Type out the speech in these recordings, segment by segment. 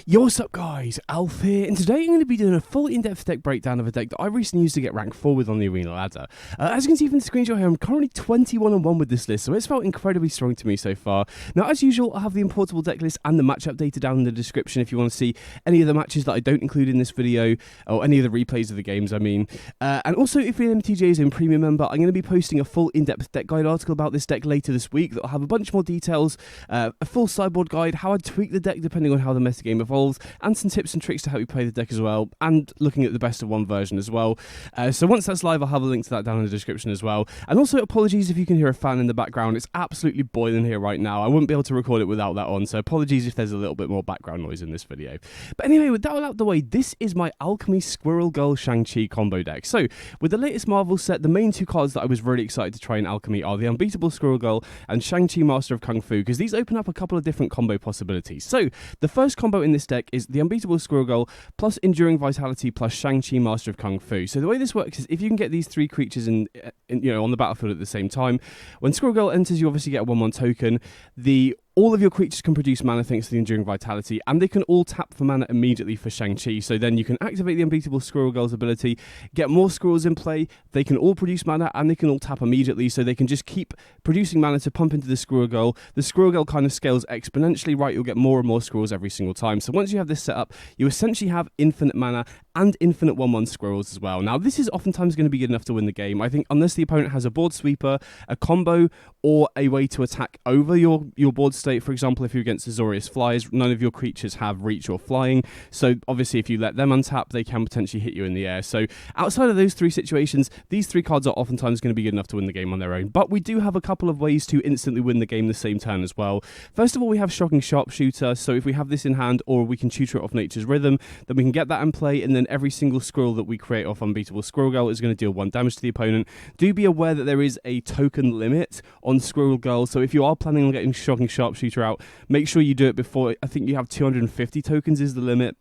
Yo, what's up guys, Alf here, and today I'm going to be doing a full in-depth deck breakdown of a deck that I recently used to get rank 4 with on the Arena ladder. As you can see from the screenshot here, I'm currently 21-1 with this list, so it's felt incredibly strong to me so far. Now, as usual, I have the importable deck list and the matchup data down in the description if you want to see any of the matches that I don't include in this video, or any of the replays of the games, I mean. And also, if you're an MTG is in Premium member, I'm going to be posting a full in-depth deck guide article about this deck later this week that'll have a bunch more details, a full sideboard guide, how I'd tweak the deck depending on how the metagame evolves, and some tips and tricks to help you play the deck as well, and looking at the best of one version as well. So once that's live, I'll have a link to that down in the description as well. And also, apologies if you can hear a fan in the background. It's absolutely boiling here right now. I wouldn't be able to record it without that on, so apologies if there's a little bit more background noise in this video. But anyway, with that all out the way, this is my Alchemy Squirrel Girl Shang-Chi combo deck. So, with the latest Marvel set, the main two cards that I was really excited to try in Alchemy are the Unbeatable Squirrel Girl and Shang-Chi Master of Kung Fu, because these open up a couple of different combo possibilities. So, the first combo in this deck is the Unbeatable Squirrel Girl plus Enduring Vitality plus Shang-Chi Master of Kung Fu. So the way this works is if you can get these three creatures in on the battlefield at the same time, when Squirrel Girl enters, you obviously get a 1/1 token. All of your creatures can produce mana thanks to the Enduring Vitality, and they can all tap for mana immediately for Shang-Chi. So then you can activate the Unbeatable Squirrel Girl's ability, get more squirrels in play, they can all produce mana, and they can all tap immediately, so they can just keep producing mana to pump into the Squirrel Girl. The Squirrel Girl kind of scales exponentially, right? You'll get more and more squirrels every single time. So once you have this set up, you essentially have infinite mana and infinite 1/1 squirrels as well. Now, this is oftentimes going to be good enough to win the game, I think, unless the opponent has a board sweeper, a combo, or a way to attack over your board state. For example, if you're against Azorius Flies, none of your creatures have reach or flying, so obviously if you let them untap, they can potentially hit you in the air. So outside of those three situations, these three cards are oftentimes going to be good enough to win the game on their own. But we do have a couple of ways to instantly win the game the same turn as well. First of all, we have Shocking Sharpshooter, so if we have this in hand, or we can tutor it off Nature's Rhythm, then we can get that in play, and then every single squirrel that we create off Unbeatable Squirrel Girl is going to deal 1 damage to the opponent. Do be aware that there is a token limit on Squirrel Girl, so if you are planning on getting Shocking Sharpshooter out, make sure you do it before, I think you have 250 tokens is the limit.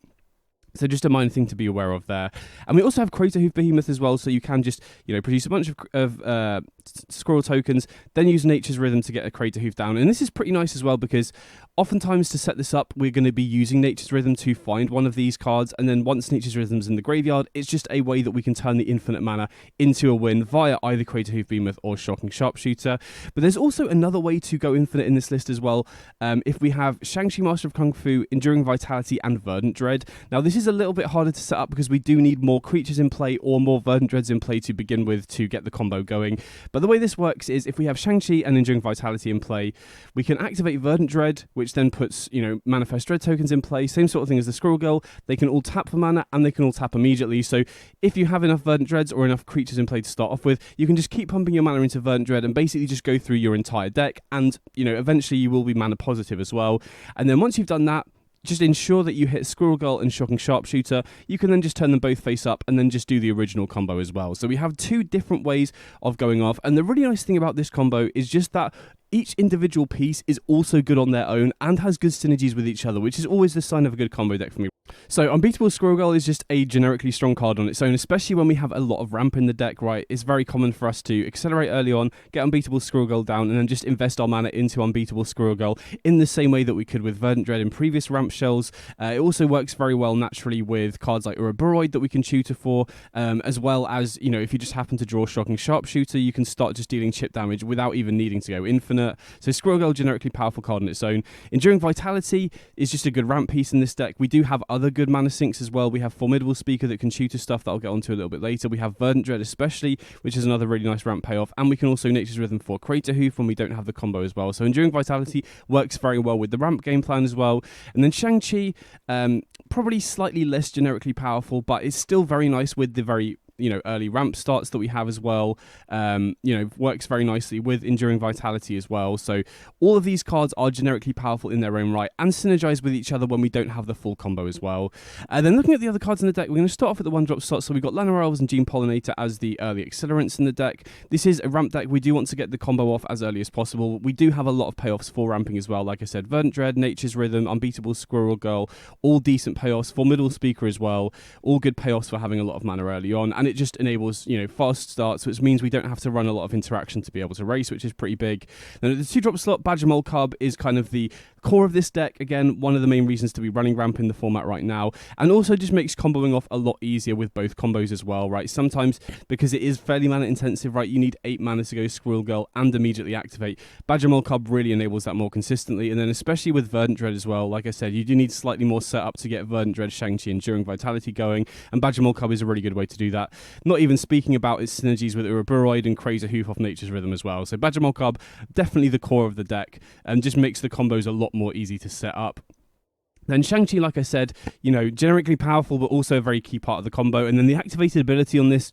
So just a minor thing to be aware of there. And we also have Crater Hoof Behemoth as well, so you can just, produce a bunch of squirrel tokens, then use Nature's Rhythm to get a Crater Hoof down. And this is pretty nice as well, because oftentimes to set this up, we're going to be using Nature's Rhythm to find one of these cards, and then once Nature's Rhythm's in the graveyard, it's just a way that we can turn the infinite mana into a win via either Crater Hoof Behemoth or Shocking Sharpshooter. But there's also another way to go infinite in this list as well. If we have Shang-Chi Master of Kung Fu, Enduring Vitality, and Verdant Dread. Now, this is a little bit harder to set up because we do need more creatures in play or more Verdant Dreads in play to begin with to get the combo going. But the way this works is if we have Shang-Chi and Enduring Vitality in play, we can activate Verdant Dread, which then puts, Manifest Dread tokens in play. Same sort of thing as the Squirrel Girl. They can all tap for mana and they can all tap immediately. So if you have enough Verdant Dreads or enough creatures in play to start off with, you can just keep pumping your mana into Verdant Dread and basically just go through your entire deck. And, eventually you will be mana positive as well. And then once you've done that, just ensure that you hit Squirrel Girl and Shocking Sharpshooter. You can then just turn them both face up and then just do the original combo as well. So we have two different ways of going off. And the really nice thing about this combo is just that each individual piece is also good on their own and has good synergies with each other, which is always the sign of a good combo deck for me. So Unbeatable Squirrel Girl is just a generically strong card on its own, especially when we have a lot of ramp in the deck, right? It's very common for us to accelerate early on, get Unbeatable Squirrel Girl down, and then just invest our mana into Unbeatable Squirrel Girl in the same way that we could with Verdant Dread in previous ramp shells. It also works very well naturally with cards like Ouroboros that we can tutor for, as well as, if you just happen to draw Shocking Sharpshooter, you can start just dealing chip damage without even needing to go infinite. So Squirrel Girl, generically powerful card on its own. Enduring Vitality is just a good ramp piece in this deck. We do have other good mana sinks as well. We have Formidable Speaker that can tutor stuff that I'll get onto a little bit later. We have Verdant Dread especially, which is another really nice ramp payoff. And we can also Nature's Rhythm for Crater Hoof when we don't have the combo as well. So Enduring Vitality works very well with the ramp game plan as well. And then Shang-Chi, probably slightly less generically powerful, but it's still very nice with the very early ramp starts that we have as well. Works very nicely with Enduring Vitality as well. So all of these cards are generically powerful in their own right and synergize with each other when we don't have the full combo as well. And then looking at the other cards in the deck, we're going to start off at the 1-drop slot. So we've got Llanowar Elves and Gene Pollinator as the early accelerants in the deck. This is a ramp deck. We do want to get the combo off as early as possible. We do have a lot of payoffs for ramping as well. Like I said, Verdant Dread, Nature's Rhythm, Unbeatable Squirrel Girl, all decent payoffs. Formidable Speaker as well. All good payoffs for having a lot of mana early on. and it just enables, fast starts, which means we don't have to run a lot of interaction to be able to race, which is pretty big. Then at the 2-drop slot, Badger Mole Cub is kind of the core of this deck. Again, one of the main reasons to be running ramp in the format right now, and also just makes comboing off a lot easier with both combos as well, right? Sometimes, because it is fairly mana intensive, right, you need 8 mana to go Squirrel Girl and immediately activate. Badger Mole Cub really enables that more consistently, and then especially with Verdant Dread as well, like I said, you do need slightly more setup to get Verdant Dread, Shang-Chi, Enduring Vitality going, and Badger Mole Cub is a really good way to do that. Not even speaking about its synergies with Ouroboros and Crazer Hoof off Nature's Rhythm as well. So Badger Mole Cub, definitely the core of the deck, and just makes the combos a lot more easy to set up. Then Shang-Chi, like I said, generically powerful, but also a very key part of the combo. And then the activated ability on this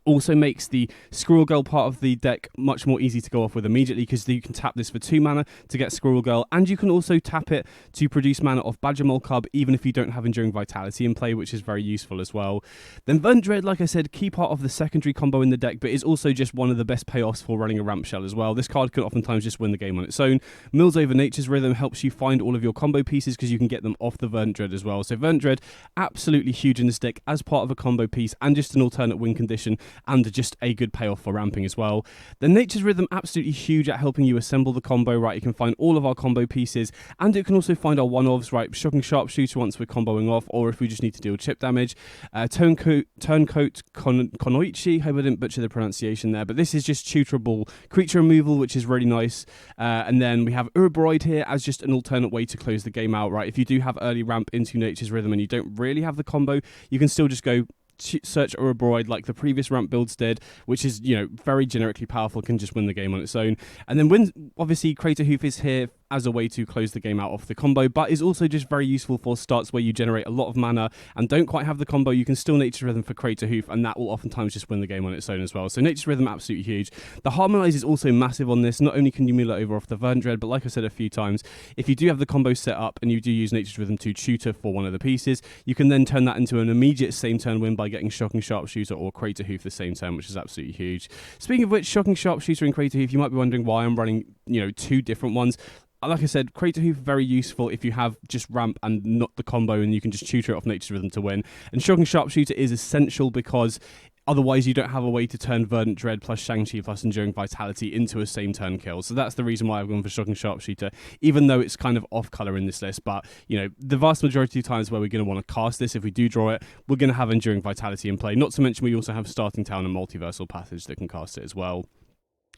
also makes the Squirrel Girl part of the deck much more easy to go off with immediately, because you can tap this for 2 mana to get Squirrel Girl, and you can also tap it to produce mana off Badger Mole Cub, even if you don't have Enduring Vitality in play, which is very useful as well. Then Verdant Dread, like I said, key part of the secondary combo in the deck, but is also just one of the best payoffs for running a ramp shell as well. This card can oftentimes just win the game on its own. Mills over Nature's Rhythm helps you find all of your combo pieces, because you can get them off the Verdant Dread as well. So Verdant Dread, absolutely huge in this deck as part of a combo piece, and just an alternate win condition, and just a good payoff for ramping as well. The Nature's Rhythm, absolutely huge at helping you assemble the combo, right? It can find all of our combo pieces, and it can also find our one-offs, right? Shocking Sharpshooter once we're comboing off, or if we just need to deal chip damage. Turncoat Konoichi, hope I didn't butcher the pronunciation there, but this is just tutorable creature removal, which is really nice. And then we have Ouroboros here as just an alternate way to close the game out, right? If you do have early ramp into Nature's Rhythm and you don't really have the combo, you can still just go search Ouroboros like the previous ramp builds did, which is, very generically powerful, can just win the game on its own. And then when, obviously, Crater Hoof is here as a way to close the game out off the combo, but is also just very useful for starts where you generate a lot of mana and don't quite have the combo. You can still Nature's Rhythm for Crater Hoof, and that will oftentimes just win the game on its own as well. So Nature's Rhythm, absolutely huge. The Harmonize is also massive on this. Not only can you mill it over off the Verdant Dread, but like I said a few times, if you do have the combo set up and you do use Nature's Rhythm to tutor for one of the pieces, you can then turn that into an immediate same turn win by getting Shocking Sharpshooter or Crater Hoof the same turn, which is absolutely huge. Speaking of which, Shocking Sharpshooter and Crater Hoof, you might be wondering why I'm running, 2 different ones. Like I said, Crater Hoof, very useful if you have just ramp and not the combo, and you can just tutor it off Nature's Rhythm to win. And Shocking Sharpshooter is essential because otherwise you don't have a way to turn Verdant Dread plus Shang-Chi plus Enduring Vitality into a same turn kill. So that's the reason why I've gone for Shocking Sharpshooter, even though it's kind of off colour in this list. But, the vast majority of times where we're going to want to cast this, if we do draw it, we're going to have Enduring Vitality in play. Not to mention we also have Starting Town and Multiversal Passage that can cast it as well.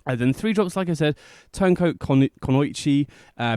And then 3 drops, like I said, Turncoat Konoichi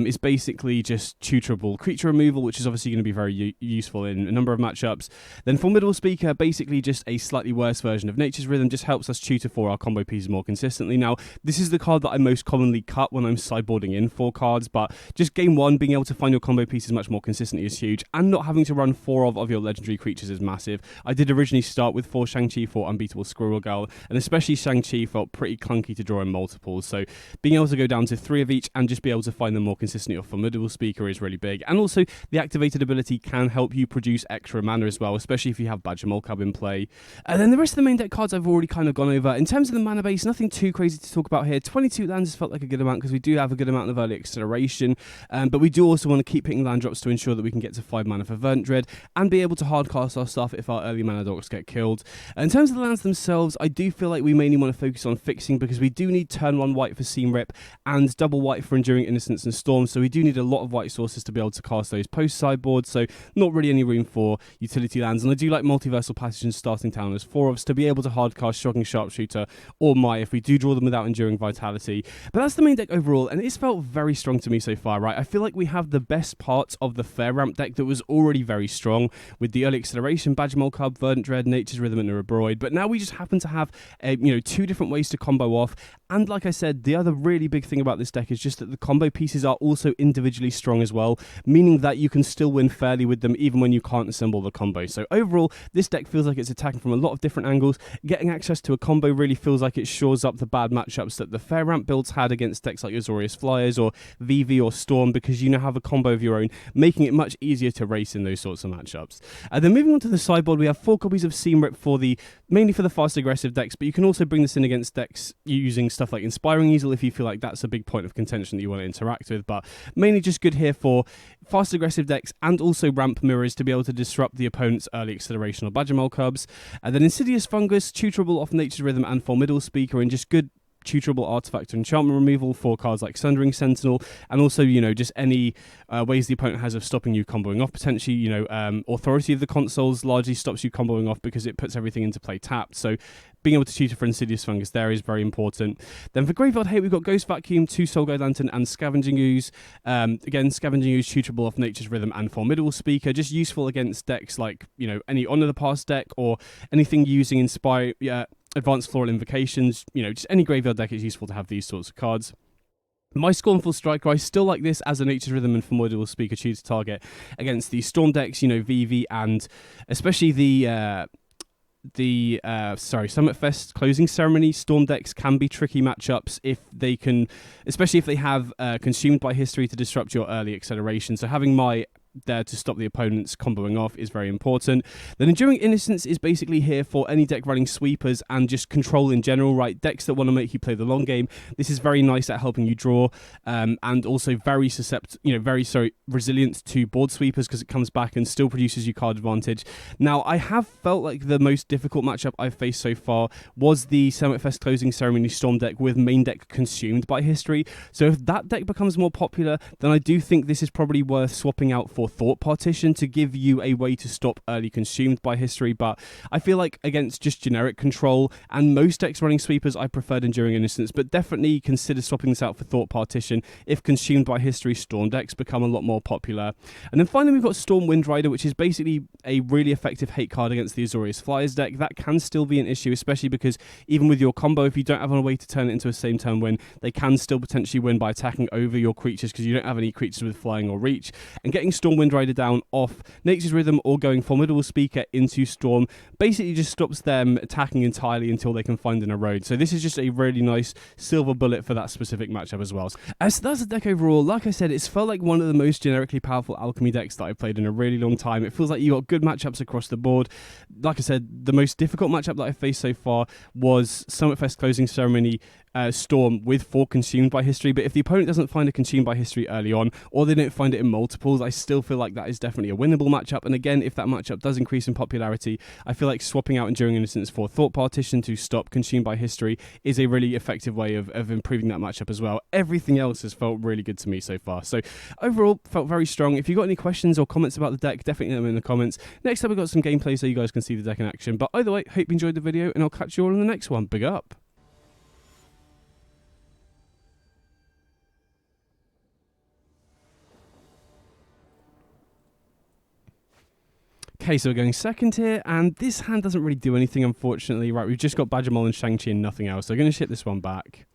is basically just tutorable creature removal, which is obviously going to be very useful in a number of matchups. Then Formidable Speaker, basically just a slightly worse version of Nature's Rhythm, just helps us tutor for our combo pieces more consistently. Now, this is the card that I most commonly cut when I'm sideboarding in 4 cards, but just game 1, being able to find your combo pieces much more consistently is huge, and not having to run 4 of your legendary creatures is massive. I did originally start with 4 Shang-Chi for Unbeatable Squirrel Girl, and especially Shang-Chi felt pretty clunky to draw in multiples, so being able to go down to 3 of each and just be able to find them more consistently off Formidable Speaker is really big. And also the activated ability can help you produce extra mana as well, especially if you have Badger Mole Cub in play. And then the rest of the main deck cards I've already kind of gone over. In terms of the mana base, nothing too crazy to talk about here. 22 lands has felt like a good amount because we do have a good amount of early acceleration, but we do also want to keep hitting land drops to ensure that we can get to 5 mana for Verdant Dread and be able to hardcast our stuff if our early mana dogs get killed. In terms of the lands themselves, I do feel like we mainly want to focus on fixing because we do need turn 1 white for Seam Rip and double white for Enduring Innocence and Storm, so we do need a lot of white sources to be able to cast those post sideboard, so not really any room for utility lands. And I do like Multiversal Passage and Starting Town as 4-ofs to be able to hardcast Shocking Sharpshooter or Mai if we do draw them without Enduring Vitality. But that's the main deck overall, and it's felt very strong to me so far, right? I feel like we have the best parts of the Fair Ramp deck that was already very strong with the early acceleration, Badger Mole Cub, Verdant Dread, Nature's Rhythm, and Ouroboros, but now we just happen to have 2 different ways to combo off. And like I said, the other really big thing about this deck is just that the combo pieces are also individually strong as well, meaning that you can still win fairly with them even when you can't assemble the combo. So overall, this deck feels like it's attacking from a lot of different angles. Getting access to a combo really feels like it shores up the bad matchups that the Fair Ramp builds had against decks like Azorius Flyers or VV or Storm, because you now have a combo of your own, making it much easier to race in those sorts of matchups. Then moving on to the sideboard, we have 4 copies of Seam Rip mainly for the fast aggressive decks, but you can also bring this in against decks using stuff stuff like Inspiring Easel if you feel like that's a big point of contention that you want to interact with, but mainly just good here for fast aggressive decks and also ramp mirrors to be able to disrupt the opponent's early acceleration or Badgermole cubs. And then Insidious Fungus, tutorable off Nature's Rhythm and Formidable Speaker, and just good tutorable artifact or enchantment removal for cards like Sundering Sentinel, and also, you know, just any ways the opponent has of stopping you comboing off potentially. You know, Authority of the Consoles largely stops you comboing off because it puts everything into play tapped, so being able to tutor for Insidious Fungus there is very important. Then for Graveyard Hate, we've got Ghost Vacuum, 2 Soul Guide Lantern, and Scavenging Ooze. Again, Scavenging Ooze tutorable off Nature's Rhythm and Formidable Speaker, just useful against decks like, you know, any Honor the Past deck or anything using Inspire, Advanced Floral Invocations. You know, just any graveyard deck is useful to have these sorts of cards. My Scornful Striker, I still like this as a Nature's Rhythm and Formidable Speaker tutor target against the Storm decks, you know, VV, and especially the Summit Fest Closing Ceremony. Storm decks can be tricky matchups if they can, especially if they have Consumed by History to disrupt your early acceleration. So having my there to stop the opponent's comboing off is very important. Then Enduring Innocence is basically here for any deck running sweepers and just control in general, right? Decks that want to make you play the long game. This is very nice at helping you draw, and also very resilient to board sweepers because it comes back and still produces you card advantage. Now, I have felt like the most difficult matchup I've faced so far was the Summit Fest Closing Ceremony Storm deck with main deck Consumed by History. So if that deck becomes more popular, then I do think this is probably worth swapping out for Thought Partition to give you a way to stop early Consumed by History. But I feel like against just generic control and most decks running sweepers, I preferred Enduring Innocence, but definitely consider swapping this out for Thought Partition if Consumed by History Storm decks become a lot more popular. And then finally we've got Storm Windrider, which is basically a really effective hate card against the Azorius Flyers deck. That can still be an issue, especially because even with your combo, if you don't have a way to turn it into a same turn win, they can still potentially win by attacking over your creatures because you don't have any creatures with flying or reach. And getting Storm Windrider down off Nature's Rhythm or going Formidable Speaker into Storm basically just stops them attacking entirely until they can find an erode. So this is just a really nice silver bullet for that specific matchup as well. So that's the deck overall. Like I said, it's felt like one of the most generically powerful Alchemy decks that I've played in a really long time. It feels like you got good matchups across the board. Like I said, the most difficult matchup that I've faced so far was Summit Fest Closing Ceremony Storm with 4 Consumed by History, but if the opponent doesn't find a Consumed by History early on, or they don't find it in multiples, I still feel like that is definitely a winnable matchup. And again, if that matchup does increase in popularity, I feel like swapping out Enduring Innocence for Thought Partition to stop Consumed by History is a really effective way of improving that matchup as well. Everything else has felt really good to me so far. So overall, felt very strong. If you've got any questions or comments about the deck, definitely let them in the comments. Next up, we've got some gameplay so you guys can see the deck in action. But either way, hope you enjoyed the video, and I'll catch you all in the next one. Big up! Okay, so we're going second here, and this hand doesn't really do anything, unfortunately. Right, we've just got Badgermole and Shang-Chi and nothing else, so we're going to ship this one back.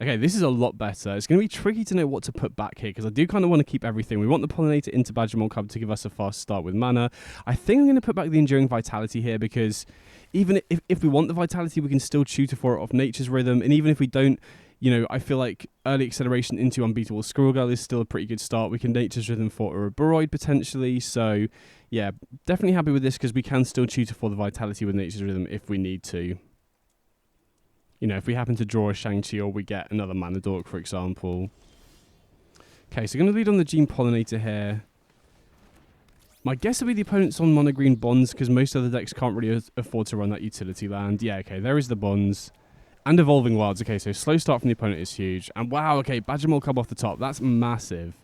Okay, this is a lot better. It's going to be tricky to know what to put back here, because I do kind of want to keep everything. We want the Pollinator into Badgermole Cub to give us a fast start with mana. I think I'm going to put back the Enduring Vitality here, because even if we want the Vitality, we can still tutor for it off Nature's Rhythm, and even if we don't, you know, I feel like early acceleration into Unbeatable Squirrel Girl is still a pretty good start. We can Nature's Rhythm for Ouroboros potentially, so yeah, definitely happy with this because we can still tutor for the Vitality with Nature's Rhythm if we need to. You know, if we happen to draw a Shang-Chi or we get another Mana Dork, for example. Okay, so going to lead on the Gene Pollinator here. My guess would be the opponent's on mono green Bonds because most other decks can't really afford to run that utility land. Yeah, okay, there is the Bonds. And Evolving Wilds. Okay, so slow start from the opponent is huge. And wow, okay, Badgermole Cub off the top. That's massive.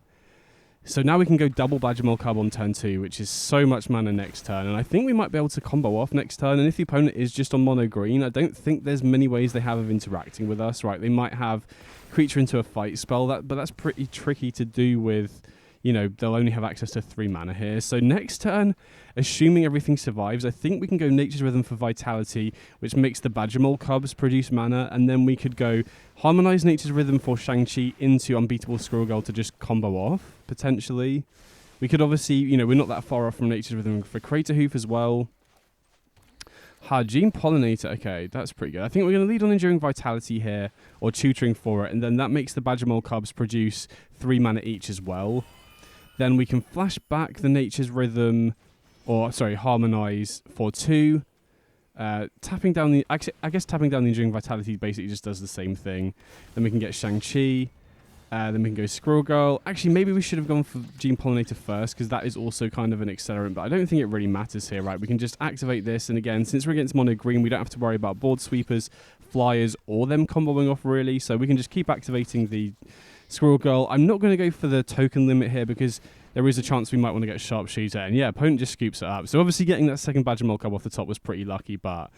So now we can go double Badgermole Cub on turn 2, which is so much mana next turn. And I think we might be able to combo off next turn. And if the opponent is just on mono green, I don't think there's many ways they have of interacting with us, right? They might have Creature into a Fight spell, but that's pretty tricky to do with, you know, they'll only have access to 3 mana here. So next turn, assuming everything survives, I think we can go Nature's Rhythm for Vitality, which makes the Badgermole Cubs produce mana, and then we could go Harmonize Nature's Rhythm for Shang-Chi into Unbeatable Squirrel Girl to just combo off, potentially. We could obviously, you know, we're not that far off from Nature's Rhythm for Crater Hoof as well. Gene Pollinator, okay, that's pretty good. I think we're going to lead on Enduring Vitality here, or tutoring for it, and then that makes the Badgermole Cubs produce 3 mana each as well. Then we can flash back the Nature's Rhythm, or sorry, Harmonize for 2. Tapping down the... Actually, I guess tapping down the Enduring Vitality basically just does the same thing. Then we can get Shang-Chi. Then we can go Squirrel. Actually, maybe we should have gone for Gene Pollinator first, because that is also kind of an accelerant, but I don't think it really matters here, right? We can just activate this, and again, since we're against mono green, we don't have to worry about board sweepers, flyers, or them comboing off, really, so we can just keep activating the Squirrel Girl. I'm not going to go for the token limit here, because there is a chance we might want to get Sharpshooter, and yeah, opponent just scoops it up. So obviously getting that second Badger Mole cub off the top was pretty lucky, but...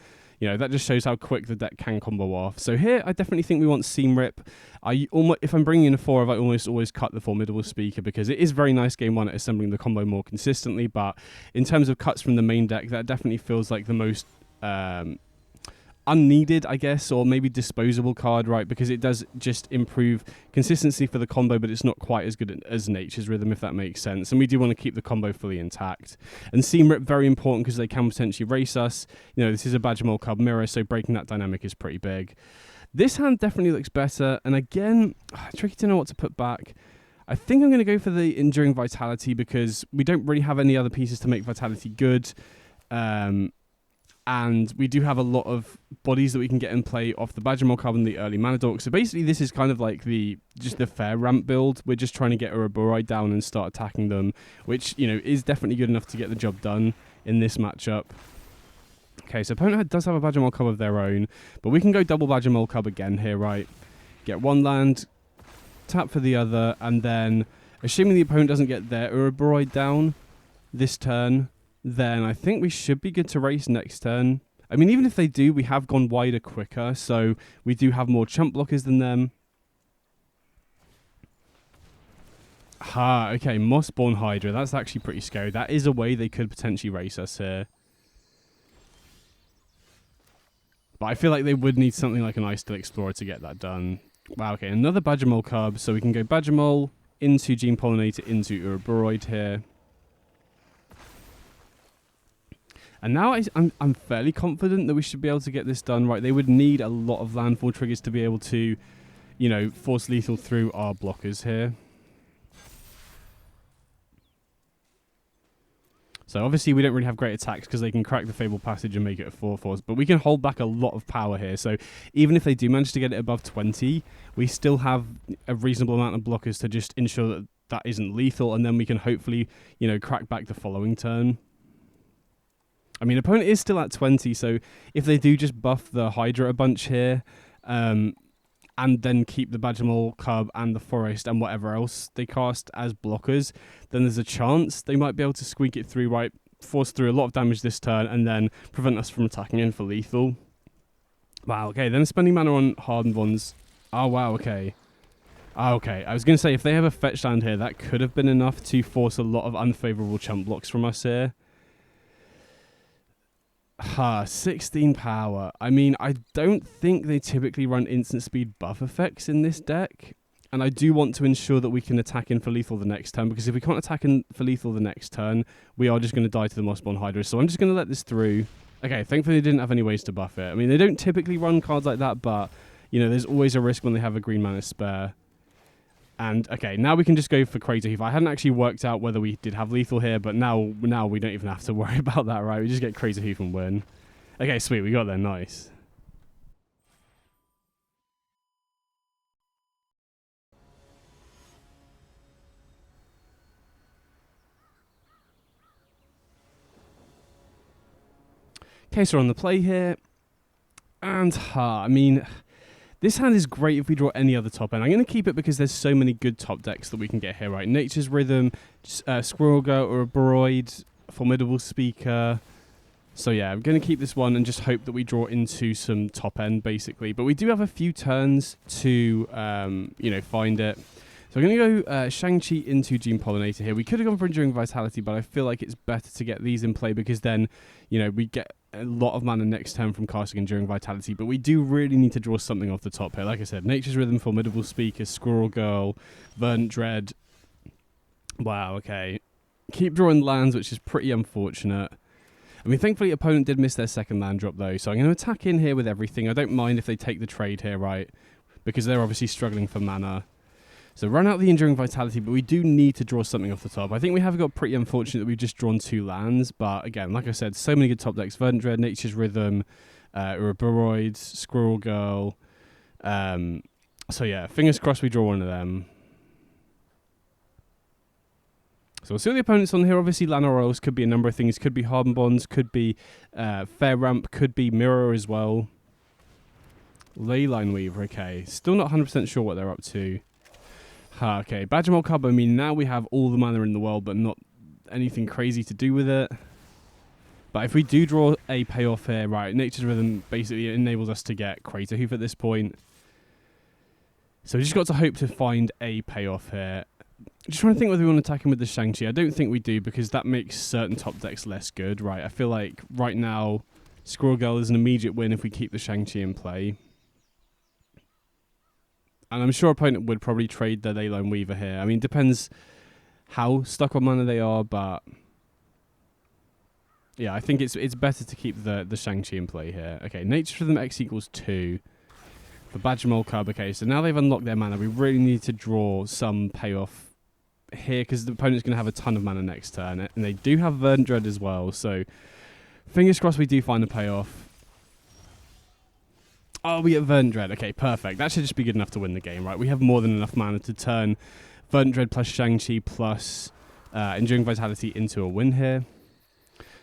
you know, that just shows how quick the deck can combo off. So here, I definitely think we want Seam Rip. If I'm bringing in a 4, I almost always cut the Formidable Speaker, because it is very nice game 1 at assembling the combo more consistently, but in terms of cuts from the main deck, that definitely feels like the most unneeded, I guess, or maybe disposable card, right? Because it does just improve consistency for the combo, but it's not quite as good as Nature's Rhythm, if that makes sense. And we do want to keep the combo fully intact. And Seam Rip, very important, because they can potentially race us. You know, this is a Badger Mole card mirror, so breaking that dynamic is pretty big. This hand definitely looks better, and again, tricky to know what to put back. I think I'm going to go for the Enduring Vitality, because we don't really have any other pieces to make Vitality good. And we do have a lot of bodies that we can get in play off the Badger Mole card and the early Mana Dork. So basically this is kind of like just the fair ramp build. We're just trying to get Ouroboros down and start attacking them, which, you know, is definitely good enough to get the job done in this matchup. Okay, so opponent does have a Badger Mole cub of their own, but we can go double Badger Mole cub again here, right? Get one land, tap for the other, and then, assuming the opponent doesn't get their Ouroboros down this turn, then I think we should be good to race next turn. I mean, even if they do, we have gone wider quicker, so we do have more chump blockers than them. Okay, Mossborn Hydra. That's actually pretty scary. That is a way they could potentially race us here. But I feel like they would need something like an Ice-Steel Explorer to get that done. Wow, okay, another Badger Mole cub, so we can go Badger Mole into Gene Pollinator into Ouroboros here. And now I'm fairly confident that we should be able to get this done, right? They would need a lot of landfall triggers to be able to, you know, force lethal through our blockers here. So obviously we don't really have great attacks because they can crack the Fabled Passage and make it a 4/4, but we can hold back a lot of power here. So even if they do manage to get it above 20, we still have a reasonable amount of blockers to just ensure that that isn't lethal, and then we can hopefully, you know, crack back the following turn. I mean, opponent is still at 20, so if they do just buff the Hydra a bunch here, and then keep the Badger Mole cub and the Forest and whatever else they cast as blockers, then there's a chance they might be able to squeak it through, right, force through a lot of damage this turn, and then prevent us from attacking in for lethal. Wow, okay, then spending mana on Hardened ones. Oh, wow, okay. Okay, I was going to say, if they have a fetch land here, that could have been enough to force a lot of unfavourable chump blocks from us here. 16 power. I mean, I don't think they typically run instant speed buff effects in this deck. And I do want to ensure that we can attack in for lethal the next turn, because if we can't attack in for lethal the next turn, we are just going to die to the Mossborn Hydra. So I'm just going to let this through. Okay, thankfully they didn't have any ways to buff it. I mean, they don't typically run cards like that, but, you know, there's always a risk when they have a green mana spare. And, okay, now we can just go for Crater Hoof. I hadn't actually worked out whether we did have lethal here, but now we don't even have to worry about that, right? We just get Crater Hoof and win. Okay, sweet, we got there, nice. Okay, so we're on the play here. And, I mean... this hand is great if we draw any other top end. I'm going to keep it because there's so many good top decks that we can get here, right? Nature's Rhythm, Squirrel Girl, Ouroboros, Formidable Speaker. So yeah, I'm going to keep this one and just hope that we draw into some top end, basically. But we do have a few turns to, you know, find it. So I'm going to go Shang-Chi into Gene Pollinator here. We could have gone for Enduring Vitality, but I feel like it's better to get these in play because then, you know, we get a lot of mana next turn from casting Enduring Vitality. But we do really need to draw something off the top here. Like I said, Nature's Rhythm, Formidable Speaker, Squirrel Girl, Verdant Dread. Wow, okay. Keep drawing lands, which is pretty unfortunate. I mean, thankfully, opponent did miss their second land drop, though. So I'm going to attack in here with everything. I don't mind if they take the trade here, right? Because they're obviously struggling for mana. So run out the Enduring Vitality, but we do need to draw something off the top. I think we have got pretty unfortunate that we've just drawn 2 lands, but again, like I said, so many good top decks. Verdant Dread, Nature's Rhythm, Ouroboros, Squirrel Girl. So yeah, fingers crossed we draw one of them. So we'll see what the opponent's on here. Obviously, Lana Royals could be a number of things. Could be Hardened Bonds, could be Fair Ramp, could be Mirror as well. Leyline Weaver, okay. Still not 100% sure what they're up to. Okay, Badger Mold Cub, I mean, now we have all the mana in the world, but not anything crazy to do with it. But if we do draw a payoff here, right, Nature's Rhythm basically enables us to get Crater Hoof at this point. So we just got to hope to find a payoff here. Just trying to think whether we want to attack him with the Shang-Chi. I don't think we do, because that makes certain top decks less good, right? I feel like right now, Squirrel Girl is an immediate win if we keep the Shang-Chi in play. And I'm sure opponent would probably trade the Leyline Weaver here. I mean, depends how stuck on mana they are, but yeah, I think it's better to keep the Shang-Chi in play here. Okay, Nature's Rhythm X equals 2 for Badger Mold Cub. Okay, so now they've unlocked their mana. We really need to draw some payoff here, because the opponent's going to have a ton of mana next turn, and they do have Verdant Dread as well, so fingers crossed we do find a payoff. Oh, we get Verdant Dread. Okay, perfect. That should just be good enough to win the game, right? We have more than enough mana to turn Verdant Dread plus Shang-Chi plus Enduring Vitality into a win here.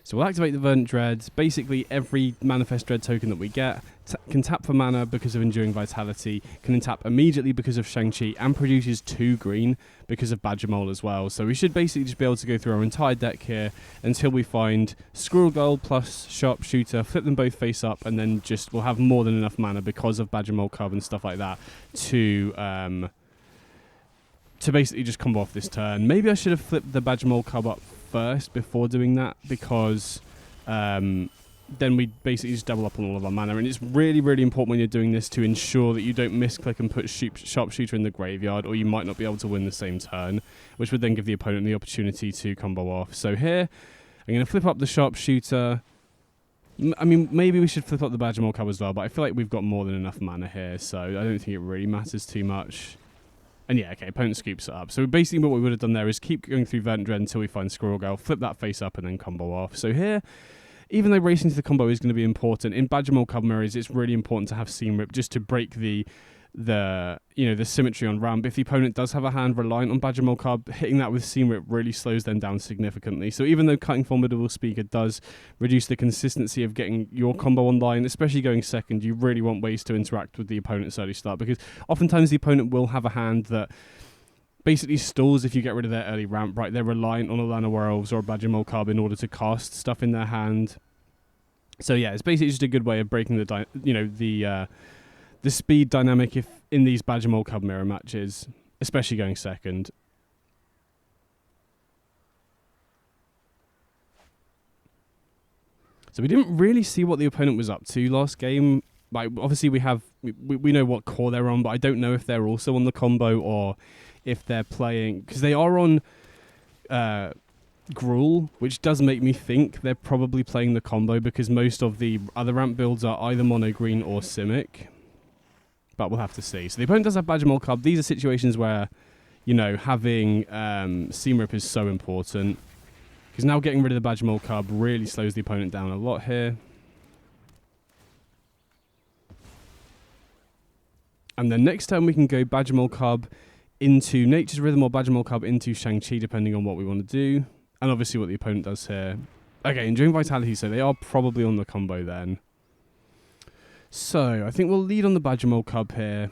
So we'll activate the Verdant Dread. Basically, every Manifest Dread token that we get can tap for mana because of Enduring Vitality, can tap immediately because of Shang-Chi, and produces 2 green because of Badger Mole as well. So we should basically just be able to go through our entire deck here until we find Squirrel Girl plus Sharpshooter, flip them both face up, and then just we'll have more than enough mana because of Badger Mole Cub and stuff like that to basically just combo off this turn. Maybe I should have flipped the Badger Mole Cub up first before doing that, because then we basically just double up on all of our mana, and it's really, really important when you're doing this to ensure that you don't misclick and put Sharpshooter in the graveyard, or you might not be able to win the same turn, which would then give the opponent the opportunity to combo off. So here, I'm going to flip up the Sharpshooter. I mean, maybe we should flip up the Badger Mole Cub as well, but I feel like we've got more than enough mana here, so I don't think it really matters too much. And yeah, okay, opponent scoops it up. So basically what we would have done there is keep going through Verdant Dread until we find Squirrel Girl, flip that face up, and then combo off. So here, even though racing to the combo is going to be important, in Badger Mole Cub mirrors, it's really important to have Seam Rip just to break the symmetry on ramp. If the opponent does have a hand reliant on Badger Mole Cub, hitting that with Seam Rip really slows them down significantly. So even though cutting Formidable Speaker does reduce the consistency of getting your combo online, especially going second, you really want ways to interact with the opponent's early start, because oftentimes the opponent will have a hand that basically stalls if you get rid of their early ramp, right? They're reliant on a Lana Werewolves or a Badger Mole Cub in order to cast stuff in their hand. So yeah, it's basically just a good way of breaking the speed dynamic if in these Badger Mole Cub mirror matches, especially going second. So we didn't really see what the opponent was up to last game. Like, obviously we know what core they're on, but I don't know if they're also on the combo or if they're playing, because they are on Gruul, which does make me think they're probably playing the combo, because most of the other ramp builds are either mono green or Simic. But we'll have to see. So the opponent does have Badger Mole Cub. These are situations where, having Seam Rip is so important, because now getting rid of the Badger Mole Cub really slows the opponent down a lot here. And then next turn we can go Badger Mole Cub into Nature's Rhythm or Badger Mole Cub into Shang-Chi, depending on what we want to do. And obviously what the opponent does here. Okay, Enduring Vitality, so they are probably on the combo then. So, I think we'll lead on the Badger Mole Cub here.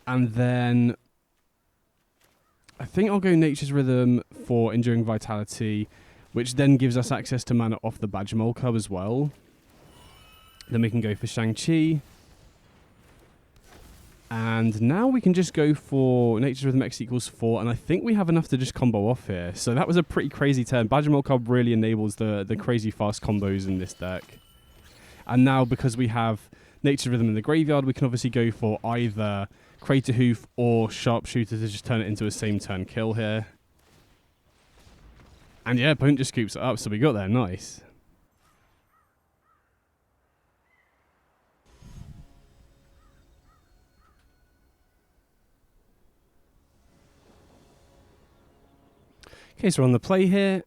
And then I think I'll go Nature's Rhythm for Enduring Vitality, which then gives us access to mana off the Badger Mole Cub as well. Then we can go for Shang-Chi. And now we can just go for Nature's Rhythm X equals 4, and I think we have enough to just combo off here. So that was a pretty crazy turn. Badger Mole Cub really enables the crazy fast combos in this deck. And now, because we have Nature's Rhythm in the graveyard, we can obviously go for either Crater Hoof or Sharpshooter to just turn it into a same turn kill here. And yeah, opponent just scoops it up, so we got there, nice. Okay, so we're on the play here.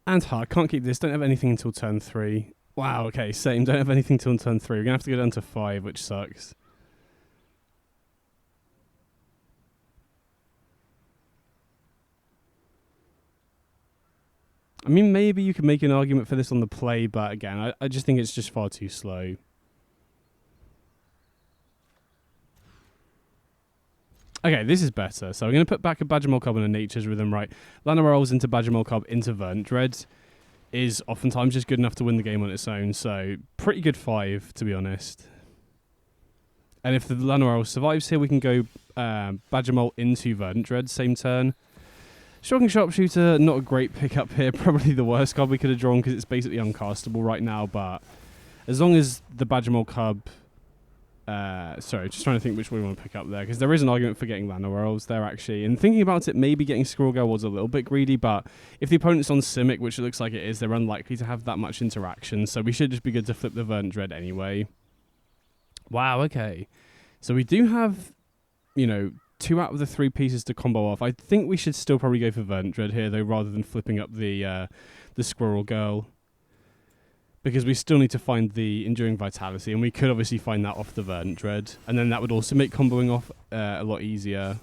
And hard, can't keep this, don't have anything until turn 3. Wow, okay, same, don't have anything until turn 3. We're going to have to go down to 5, which sucks. I mean, maybe you could make an argument for this on the play, but again, I just think it's just far too slow. Okay, this is better. So we're going to put back a Badgermole Cub and a Nature's Rhythm, right? Llanowar Elves into Badgermole Cub into Verdant Dread is oftentimes just good enough to win the game on its own. So pretty good 5, to be honest. And if the Llanowar Elves survives here, we can go Badgermole into Verdant Dread, same turn. Shocking Sharpshooter, not a great pickup here. Probably the worst card we could have drawn because it's basically uncastable right now. But as long as the Badgermole Cub... sorry, just trying to think which one we want to pick up there, because there is an argument for getting Llanowar Elves there, actually. And thinking about it, maybe getting Squirrel was a little bit greedy, but if the opponent's on Simic, which it looks like it is, they're unlikely to have that much interaction, so we should just be good to flip the Verdant Dread anyway. Wow, okay. So we do have, 2 out of the 3 pieces to combo off. I think we should still probably go for Verdant Dread here, though, rather than flipping up the Squirrel Girl. Because we still need to find the Enduring Vitality, and we could obviously find that off the Verdant Dread. And then that would also make comboing off a lot easier.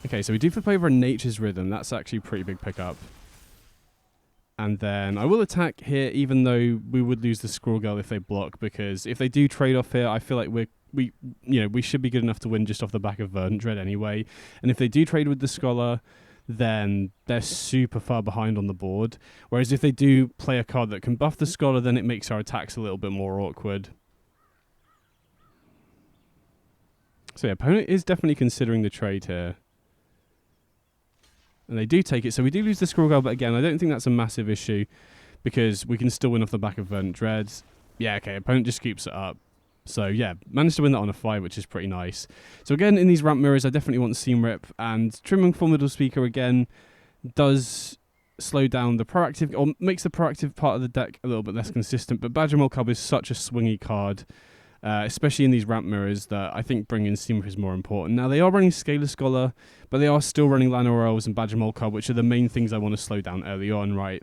Okay, so we do flip over a Nature's Rhythm. That's actually a pretty big pickup. And then I will attack here, even though we would lose the Squirrel Girl if they block, because if they do trade off here, I feel like we should be good enough to win just off the back of Verdant Dread anyway. And if they do trade with the Scholar, then they're super far behind on the board. Whereas if they do play a card that can buff the Scholar, then it makes our attacks a little bit more awkward. So yeah, opponent is definitely considering the trade here. And they do take it, so we do lose the Squirrel Girl, but again, I don't think that's a massive issue, because we can still win off the back of Verdant Dread. Yeah, okay, opponent just keeps it up. So yeah, managed to win that on a 5, which is pretty nice. So again, in these ramp mirrors, I definitely want Seam Rip, and trimming Formidable Speaker again does slow down the proactive, or makes the proactive part of the deck a little bit less consistent, but Badgermole Cub is such a swingy card, especially in these ramp mirrors, that I think bringing Seam Rip is more important. Now, they are running Scalar Scholar, but they are still running Llanowar Elves and Badgermole Cub, which are the main things I want to slow down early on, right?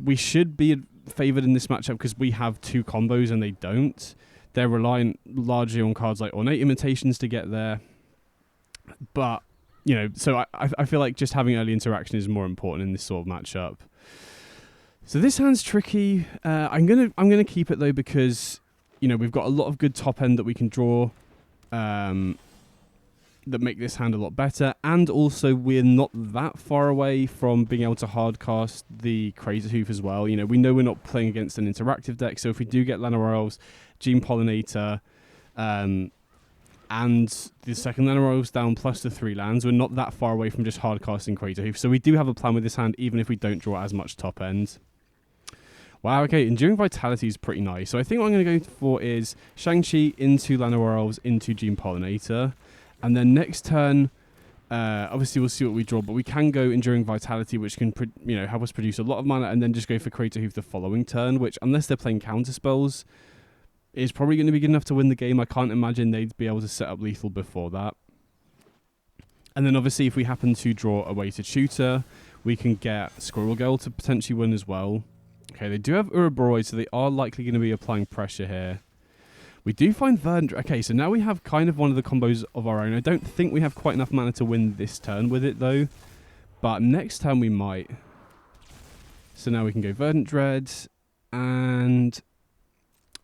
We should be favoured in this matchup because we have 2 combos and they don't. They're relying largely on cards like Ornate Imitations to get there. But, so I feel like just having early interaction is more important in this sort of matchup. So this hand's tricky. I'm gonna keep it though, because we've got a lot of good top end that we can draw that make this hand a lot better, and also we're not that far away from being able to hardcast the Crazy Hoof as well. We know we're not playing against an interactive deck, so if we do get Llanowar Elves, Gene Pollinator, and the second Llanowar Elves down plus the 3 lands, we're not that far away from just hardcasting Crazy Hoof, so we do have a plan with this hand, even if we don't draw as much top end. Wow, okay, Enduring Vitality is pretty nice. So I think what I'm going to go for is Shang-Chi into Llanowar Elves into Gene Pollinator. And then next turn, obviously we'll see what we draw, but we can go Enduring Vitality, which can help us produce a lot of mana, and then just go for Crater Hoof the following turn, which, unless they're playing counter spells, is probably going to be good enough to win the game. I can't imagine they'd be able to set up lethal before that. And then obviously if we happen to draw a Weighted Shooter, we can get Squirrel Girl to potentially win as well. Okay, they do have Ouroboros, so they are likely going to be applying pressure here. We do find Verdant. Okay, so now we have kind of one of the combos of our own. I don't think we have quite enough mana to win this turn with it, though. But next turn we might. So now we can go Verdant Dread. And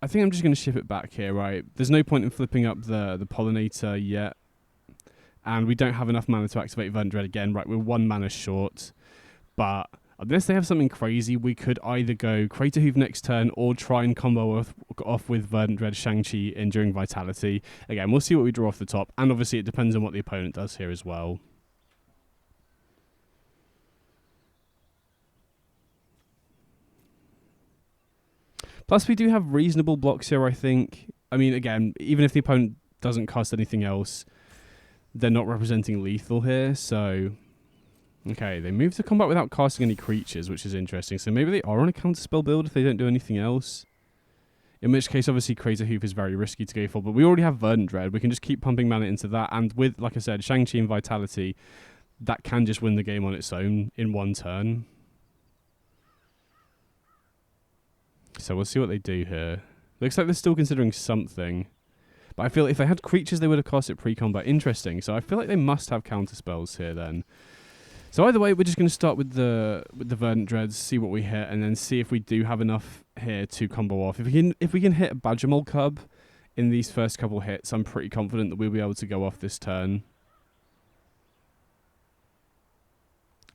I think I'm just going to ship it back here, right? There's no point in flipping up the Pollinator yet. And we don't have enough mana to activate Verdant Dread again. Right, we're 1 mana short. But unless they have something crazy, we could either go Crater Hoof next turn or try and combo off with Verdant Dread, Shang-Chi, Enduring Vitality. Again, we'll see what we draw off the top, and obviously it depends on what the opponent does here as well. Plus, we do have reasonable blocks here, I think. I mean, again, even if the opponent doesn't cast anything else, they're not representing lethal here, so... Okay, they move to combat without casting any creatures, which is interesting. So maybe they are on a counterspell build if they don't do anything else. In which case, obviously, Crater Hoof is very risky to go for. But we already have Verdant Dread. We can just keep pumping mana into that. And with, like I said, Shang-Chi and Vitality, that can just win the game on its own in one turn. So we'll see what they do here. Looks like they're still considering something. But I feel if they had creatures, they would have cast it pre-combat. Interesting. So I feel like they must have counter spells here then. So either way, we're just going to start with the Verdant Dreads, see what we hit, and then see if we do have enough here to combo off. If we can hit a Badgermole Cub in these first couple hits, I'm pretty confident that we'll be able to go off this turn.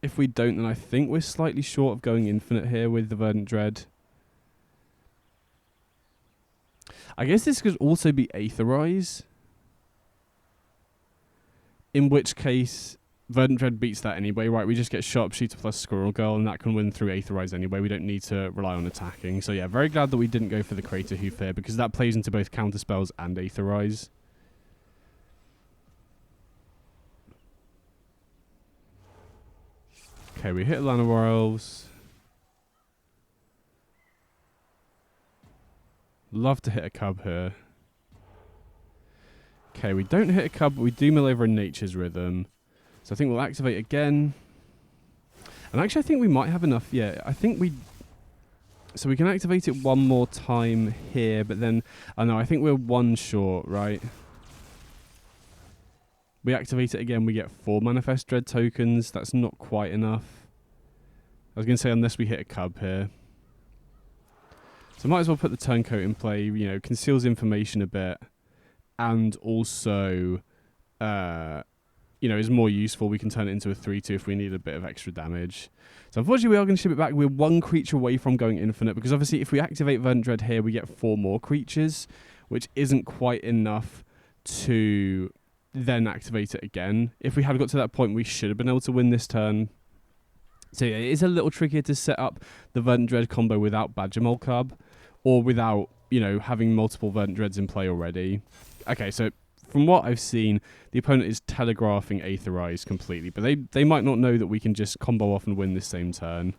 If we don't, then I think we're slightly short of going infinite here with the Verdant Dread. I guess this could also be Aetherize. In which case, Verdant Dread beats that anyway, right? We just get Sharpshooter plus Squirrel Girl, and that can win through Aetherize anyway. We don't need to rely on attacking. So yeah, very glad that we didn't go for the Crater Hoof here, because that plays into both counter spells and Aetherize. Okay, we hit Llanowar Elves. Love to hit a Cub here. Okay, we don't hit a Cub, but we do mill over a Nature's Rhythm. So I think we'll activate again. And actually, I think we might have enough. Yeah, I think we... So we can activate it one more time here, but then... Oh no, I think we're one short, right? We activate it again, we get 4 Manifest Dread tokens. That's not quite enough. I was going to say, unless we hit a Cub here. So might as well put the Turncoat in play, you know, conceals information a bit. And also, you know, is more useful. We can turn it into a 3-2 if we need a bit of extra damage. So unfortunately, we are going to ship it back. We're 1 creature away from going infinite, because obviously if we activate Verdant Dread here, we get 4 more creatures, which isn't quite enough to then activate it again. If we had got to that point, we should have been able to win this turn. So yeah, it is a little trickier to set up the Verdant Dread combo without Badgermole Cub, or without, you know, having multiple Verdant Dreads in play already. Okay, so from what I've seen, the opponent is telegraphing Aetherize completely, but they might not know that we can just combo off and win this same turn.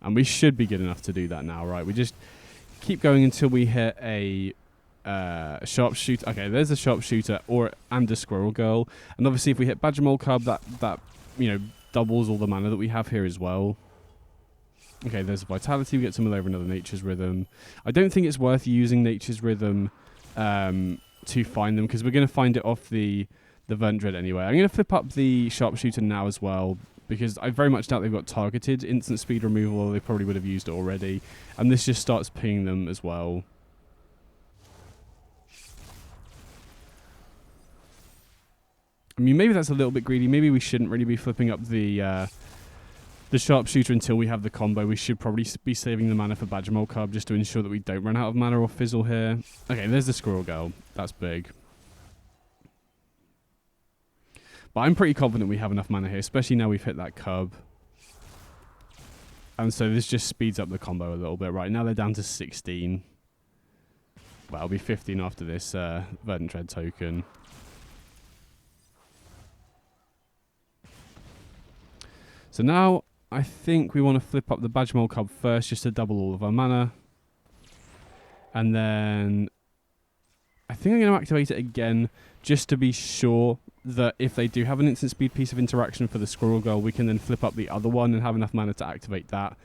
And we should be good enough to do that now, right? We just keep going until we hit a Sharpshooter. Okay, there's a Sharpshooter and a Squirrel Girl. And obviously if we hit Badgermole Cub, that you know, doubles all the mana that we have here as well. Okay, there's a Vitality. We get to mill over another Nature's Rhythm. I don't think it's worth using Nature's Rhythm to find them, because we're going to find it off the Verdant Dread anyway. I'm going to flip up the Sharpshooter now as well, because I very much doubt they've got targeted instant speed removal, or they probably would have used it already. And this just starts pinging them as well. I mean, maybe that's a little bit greedy. Maybe we shouldn't really be flipping up the Sharpshooter until we have the combo. We should probably be saving the mana for Badgermole Cub, just to ensure that we don't run out of mana or fizzle here. Okay, there's the Squirrel Girl. That's big. But I'm pretty confident we have enough mana here, especially now we've hit that Cub. And so this just speeds up the combo a little bit. Right, now they're down to 16. Well, it'll be 15 after this Verdant Dread token. So now I think we want to flip up the Badgermole Cub first, just to double all of our mana. And then I think I'm going to activate it again, just to be sure that if they do have an instant speed piece of interaction for the Squirrel Girl, we can then flip up the other one and have enough mana to activate that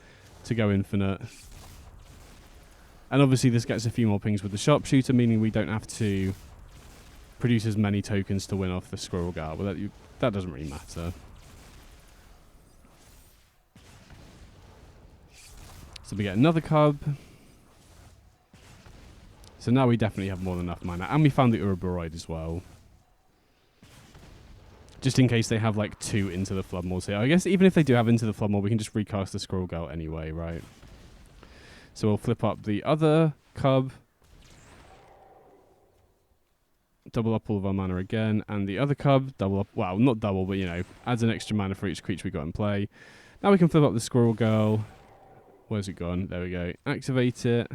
to go infinite. And obviously this gets a few more pings with the Sharpshooter, meaning we don't have to produce as many tokens to win off the Squirrel Girl. But that doesn't really matter. So we get another Cub. So now we definitely have more than enough mana. And we found the Ouroboros as well. Just in case they have like 2 Into the Floodmores here. I guess even if they do have Into the Floodmore, we can just recast the Squirrel Girl anyway, right? So we'll flip up the other Cub. Double up all of our mana again. And the other Cub, double up. Well, not double, but you know, adds an extra mana for each creature we got in play. Now we can flip up the Squirrel Girl. Where's it gone? There we go. Activate it.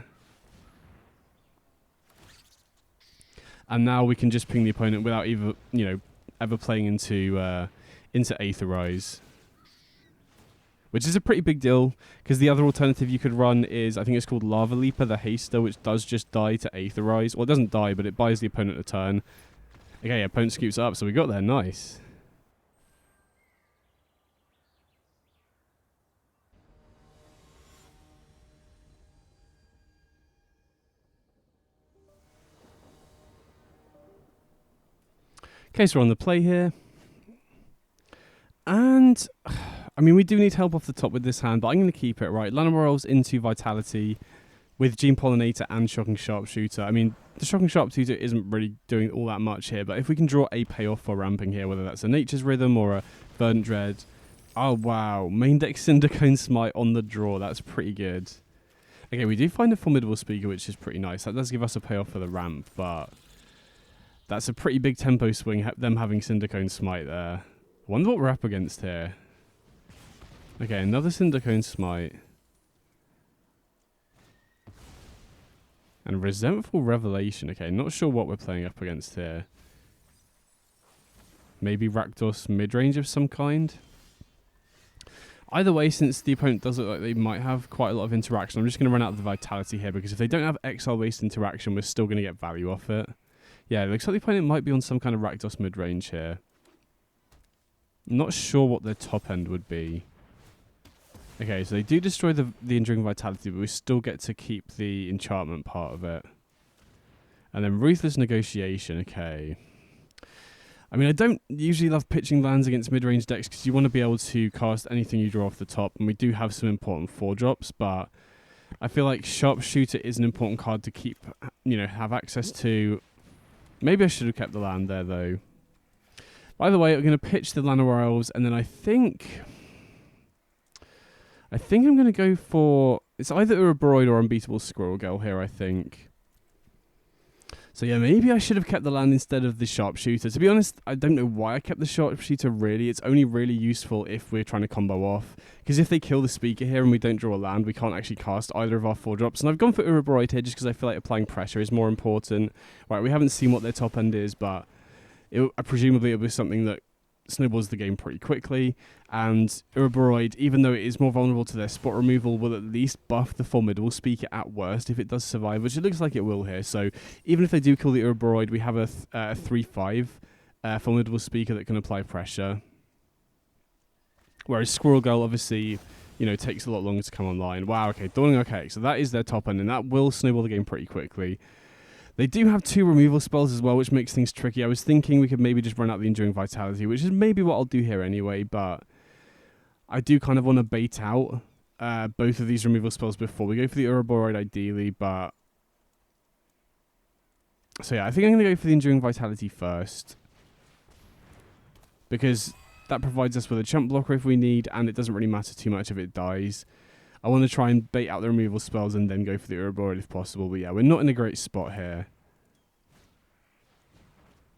And now we can just ping the opponent without either, you know, ever playing into Aetherize. Which is a pretty big deal, because the other alternative you could run is, I think it's called Lava Leaper, the Haster, which does just die to Aetherize. Well, it doesn't die, but it buys the opponent a turn. Okay, yeah, opponent scoops up, so we got there. Nice. Okay, so we're on the play here. And, I mean, we do need help off the top with this hand, but I'm going to keep it, right? Llanowar Elves into Vitality with Gene Pollinator and Shocking Sharpshooter. I mean, the Shocking Sharpshooter isn't really doing all that much here, but if we can draw a payoff for ramping here, whether that's a Nature's Rhythm or a Verdant Dread. Oh, wow. Maindeck Cindercone Smite on the draw. That's pretty good. Okay, we do find a Formidable Speaker, which is pretty nice. That does give us a payoff for the ramp, but that's a pretty big tempo swing, them having Cindercone Smite there. Wonder what we're up against here. Okay, another Cindercone Smite. And Resentful Revelation. Okay, not sure what we're playing up against here. Maybe Rakdos midrange of some kind. Either way, since the opponent does look like they might have quite a lot of interaction, I'm just going to run out of the Vitality here, because if they don't have Exile-based interaction, we're still going to get value off it. Yeah, it looks like the opponent might be on some kind of Rakdos midrange here. I'm not sure what their top end would be. Okay, so they do destroy the Enduring Vitality, but we still get to keep the enchantment part of it. And then Ruthless Negotiation, okay. I mean, I don't usually love pitching lands against mid-range decks because you want to be able to cast anything you draw off the top, and we do have some important 4-drops, but I feel like Sharpshooter is an important card to keep, have access to. Maybe I should have kept the land there, though. By the way, I'm going to pitch the Llanowar Elves, and then I think I'm going to go for... It's either Urborroid or Unbeatable Squirrel Girl here, I think. So yeah, maybe I should have kept the land instead of the Sharpshooter. To be honest, I don't know why I kept the Sharpshooter, really. It's only really useful if we're trying to combo off. Because if they kill the Speaker here and we don't draw a land, we can't actually cast either of our 4-drops. And I've gone for Urborroid here just because I feel like applying pressure is more important. Right, we haven't seen what their top end is, but presumably it'll be something that snowballs the game pretty quickly, and Urborroid, even though it is more vulnerable to their spot removal, will at least buff the Formidable Speaker at worst if it does survive, which it looks like it will here. So even if they do kill the Urborroid, we have a 3/5 Formidable Speaker that can apply pressure. Whereas Squirrel Girl obviously, takes a lot longer to come online. Wow, okay, Dawning Archaic. So that is their top end, and that will snowball the game pretty quickly. They do have 2 removal spells as well, which makes things tricky. I was thinking we could maybe just run out the Enduring Vitality, which is maybe what I'll do here anyway, but I do kind of want to bait out both of these removal spells before we go for the Urborroid ideally, but... So yeah, I think I'm going to go for the Enduring Vitality first, because that provides us with a chump blocker if we need, and it doesn't really matter too much if it dies. I want to try and bait out the removal spells and then go for the Urborroid if possible. But yeah, we're not in a great spot here.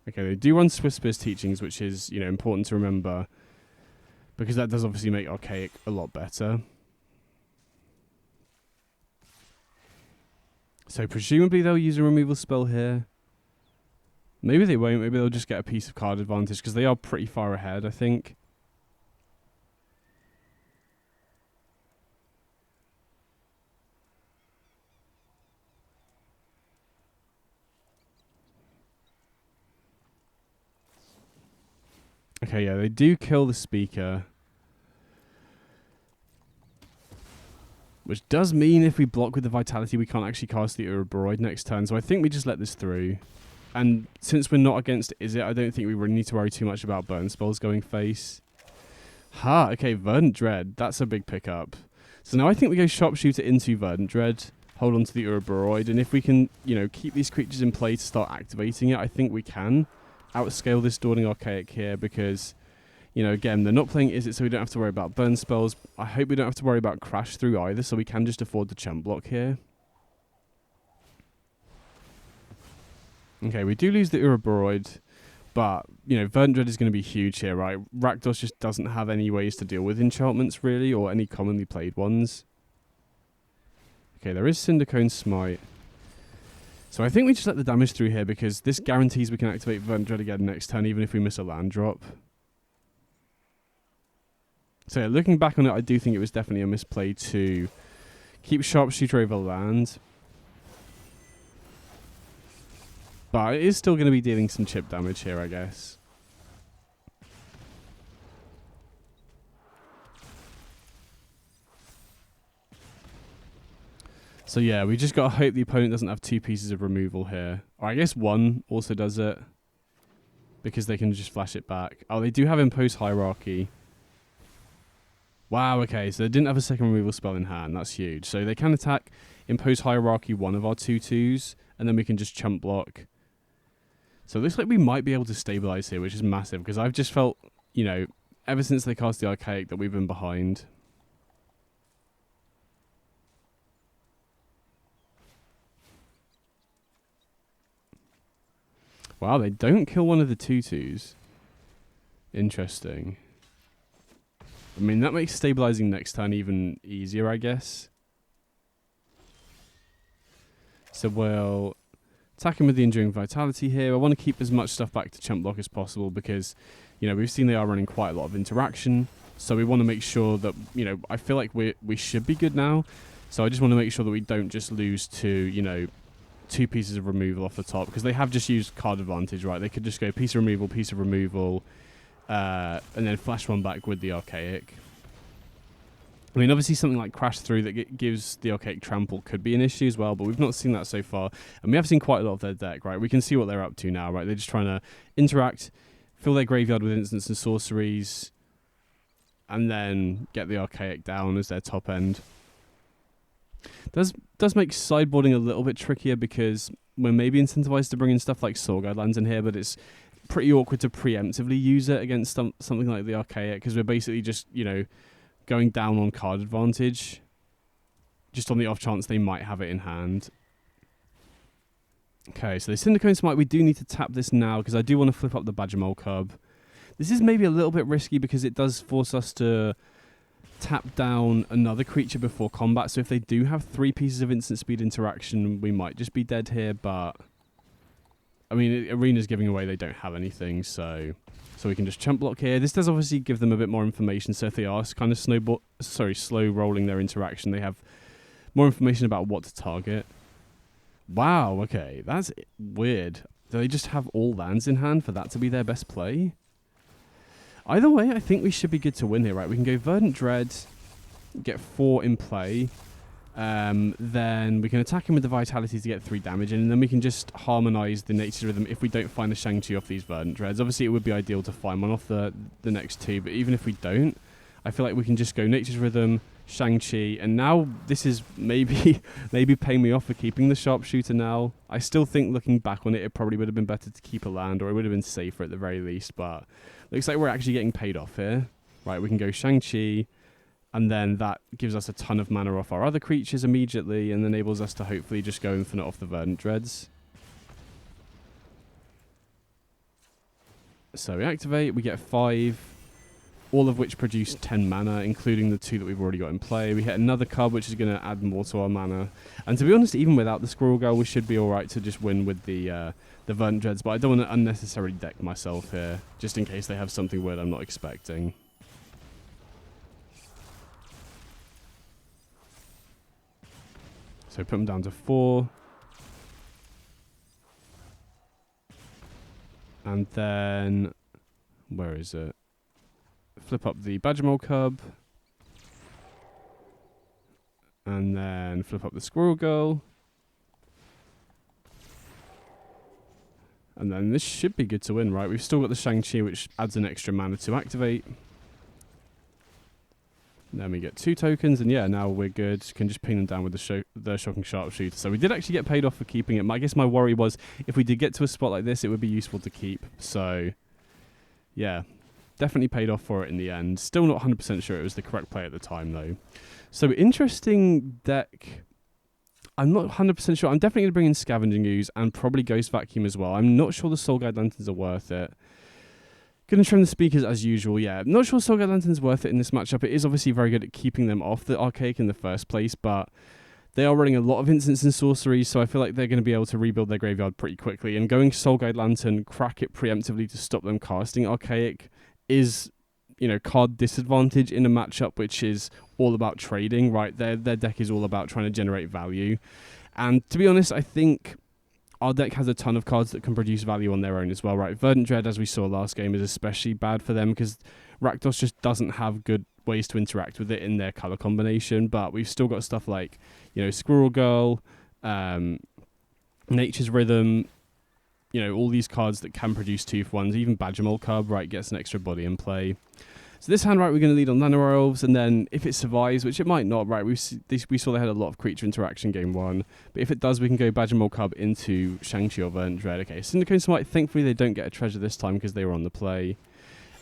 Okay, they do run Swiftspear's Teachings, which is, important to remember, because that does obviously make Archaic a lot better. So presumably they'll use a removal spell here. Maybe they won't. Maybe they'll just get a piece of card advantage, because they are pretty far ahead, I think. Okay, yeah, they do kill the Speaker. Which does mean if we block with the Vitality, we can't actually cast the Urborroid next turn. So I think we just let this through. And since we're not against Izzet, I don't think we really need to worry too much about burn spells going face. Ha, okay, Verdant Dread. That's a big pickup. So now I think we go Sharpshooter into Verdant Dread, hold on to the Urborroid, and if we can, keep these creatures in play to start activating it, I think we can outscale this Dawning Archaic here, because, again, they're not playing Izzet, so we don't have to worry about burn spells. I hope we don't have to worry about Crash Through either, so we can just afford the chump block here. Okay, we do lose the Urborroid, but, Verdant Dread is going to be huge here, right? Rakdos just doesn't have any ways to deal with enchantments, really, or any commonly played ones. Okay, there is Cindercone Smite. So I think we just let the damage through here, because this guarantees we can activate Verdant Dread again next turn, even if we miss a land drop. So yeah, looking back on it, I do think it was definitely a misplay to keep Sharpshooter over land. But it is still going to be dealing some chip damage here, I guess. So yeah, we just got to hope the opponent doesn't have 2 pieces of removal here. Or I guess 1 also does it. because they can just flash it back. Oh, they do have Impose Hierarchy. Wow, okay, so they didn't have a second removal spell in hand. That's huge. So they can attack, Impose Hierarchy one of our 2/2s, and then we can just chump block. So it looks like we might be able to stabilize here, which is massive, because I've just felt, you know, ever since they cast the Archaic that we've been behind. Wow, they don't kill one of the 2/2s. Interesting. I mean, that makes stabilizing next turn even easier, I guess. So we'll attack him with the Enduring Vitality here. I want to keep as much stuff back to chump block as possible because, you know, we've seen they are running quite a lot of interaction. So we want to make sure that, you know, I feel like we should be good now. So I just want to make sure that we don't just lose to, you know, 2 pieces of removal off the top, because they have just used card advantage, right? They could just go piece of removal, and then flash one back with the Archaic. I mean, obviously something like Crash Through that gives the Archaic Trample could be an issue as well, but we've not seen that so far. And we have seen quite a lot of their deck, right? We can see what they're up to now, right? They're just trying to interact, fill their graveyard with instants and sorceries, and then get the Archaic down as their top end. Does make sideboarding a little bit trickier because we're maybe incentivized to bring in stuff like Soul Guide lands in here, but it's pretty awkward to preemptively use it against something like the Archaic, because we're basically just, you know, going down on card advantage just on the off chance they might have it in hand. Okay, so the Syndicone Smite, we do need to tap this now because I do want to flip up the Badgermole Cub. This is maybe a little bit risky because it does force us to tap down another creature before combat, so if they do have 3 pieces of instant speed interaction, we might just be dead here, but I mean, Arena's giving away they don't have anything, so we can just chump block here. This does obviously give them a bit more information, so if they are kind of slow rolling their interaction, they have more information about what to target. Wow, okay, that's weird. Do they just have all lands in hand for that to be their best play? Either way, I think we should be good to win here, right? We can go Verdant Dread, get 4 in play. Then we can attack him with the Vitality to get 3 damage in, and then we can just harmonize the Nature's Rhythm if we don't find a Shang-Chi off these Verdant Dreads. Obviously, it would be ideal to find one off the next 2, but even if we don't, I feel like we can just go Nature's Rhythm, Shang-Chi, and now this is maybe paying me off for keeping the Sharpshooter now. I still think, looking back on it, it probably would have been better to keep a land, or it would have been safer at the very least, but looks like we're actually getting paid off here. Right, we can go Shang-Chi, and then that gives us a ton of mana off our other creatures immediately, and enables us to hopefully just go infinite off the Verdant Dreads. So we activate, we get 5, all of which produce 10 mana, including the 2 that we've already got in play. We hit another card, which is going to add more to our mana. And to be honest, even without the Squirrel Girl, we should be alright to just win with the Verdant Dreads, but I don't want to unnecessarily deck myself here, just in case they have something weird I'm not expecting. So put them down to 4. And then, where is it? Flip up the Badgermole Cub. And then flip up the Squirrel Girl. And then this should be good to win, right? We've still got the Shang-Chi, which adds an extra mana to activate. And then we get 2 tokens, and yeah, now we're good. Can just ping them down with the Shocking Sharpshooter. So we did actually get paid off for keeping it. I guess my worry was, if we did get to a spot like this, it would be useful to keep. So, yeah, definitely paid off for it in the end. Still not 100% sure it was the correct play at the time, though. So, interesting deck. I'm not 100% sure. I'm definitely going to bring in Scavenging Ooze and probably Ghost Vacuum as well. I'm not sure the Soul Guide Lanterns are worth it. Going to trim the speakers as usual, yeah. Not sure Soul Guide Lantern's worth it in this matchup. It is obviously very good at keeping them off the Archaic in the first place, but they are running a lot of instants and sorceries, so I feel like they're going to be able to rebuild their graveyard pretty quickly. And going Soul Guide Lantern, crack it preemptively to stop them casting Archaic is, you know, card disadvantage in a matchup which is all about trading, right? Their deck is all about trying to generate value. And to be honest, I think our deck has a ton of cards that can produce value on their own as well, right? Verdant Dread, as we saw last game, is especially bad for them because Rakdos just doesn't have good ways to interact with it in their color combination. But we've still got stuff like, you know, Squirrel Girl, Nature's Rhythm, you know, all these cards that can produce 2-for-1s, even Badgermole Cub, right, gets an extra body in play. So this hand, right, we're going to lead on Nano Elves, and then if it survives, which it might not, right, we saw they had a lot of creature interaction game 1, but if it does, we can go Badgermole Cub into Shang-Chi or Verdant Dread. Okay, Syndicate Smite, thankfully they don't get a treasure this time because they were on the play.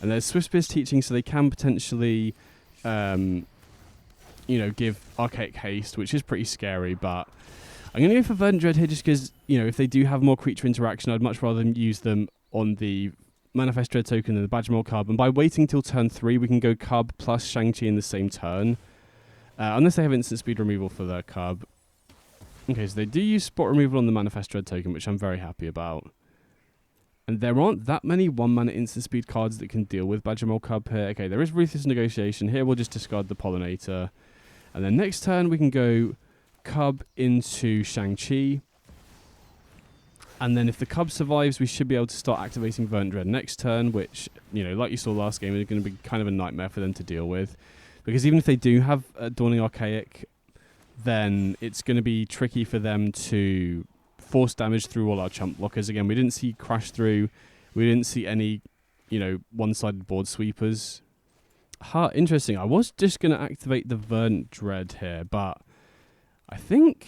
And there's Swiftspear's Teaching, so they can potentially, you know, give Archaic Haste, which is pretty scary, but I'm going to go for Verdant Dread here just because, you know, if they do have more creature interaction, I'd much rather use them on the Manifest Dread token than the Badgermole Cub. And by waiting till turn 3, we can go Cub plus Shang-Chi in the same turn. Unless they have instant speed removal for their Cub. Okay, so they do use spot removal on the Manifest Dread token, which I'm very happy about. And there aren't that many 1-mana instant speed cards that can deal with Badgermole Cub here. Okay, there is Ruthless Negotiation. Here we'll just discard the Pollinator. And then next turn we can go Cub into Shang-Chi. And then if the Cub survives, we should be able to start activating Verdant Dread next turn, which, you know, like you saw last game, is going to be kind of a nightmare for them to deal with. Because even if they do have a Dawning Archaic, then it's going to be tricky for them to force damage through all our chump blockers. Again, we didn't see Crash Through. We didn't see any, you know, one-sided board sweepers. Interesting. I was just going to activate the Verdant Dread here, but I think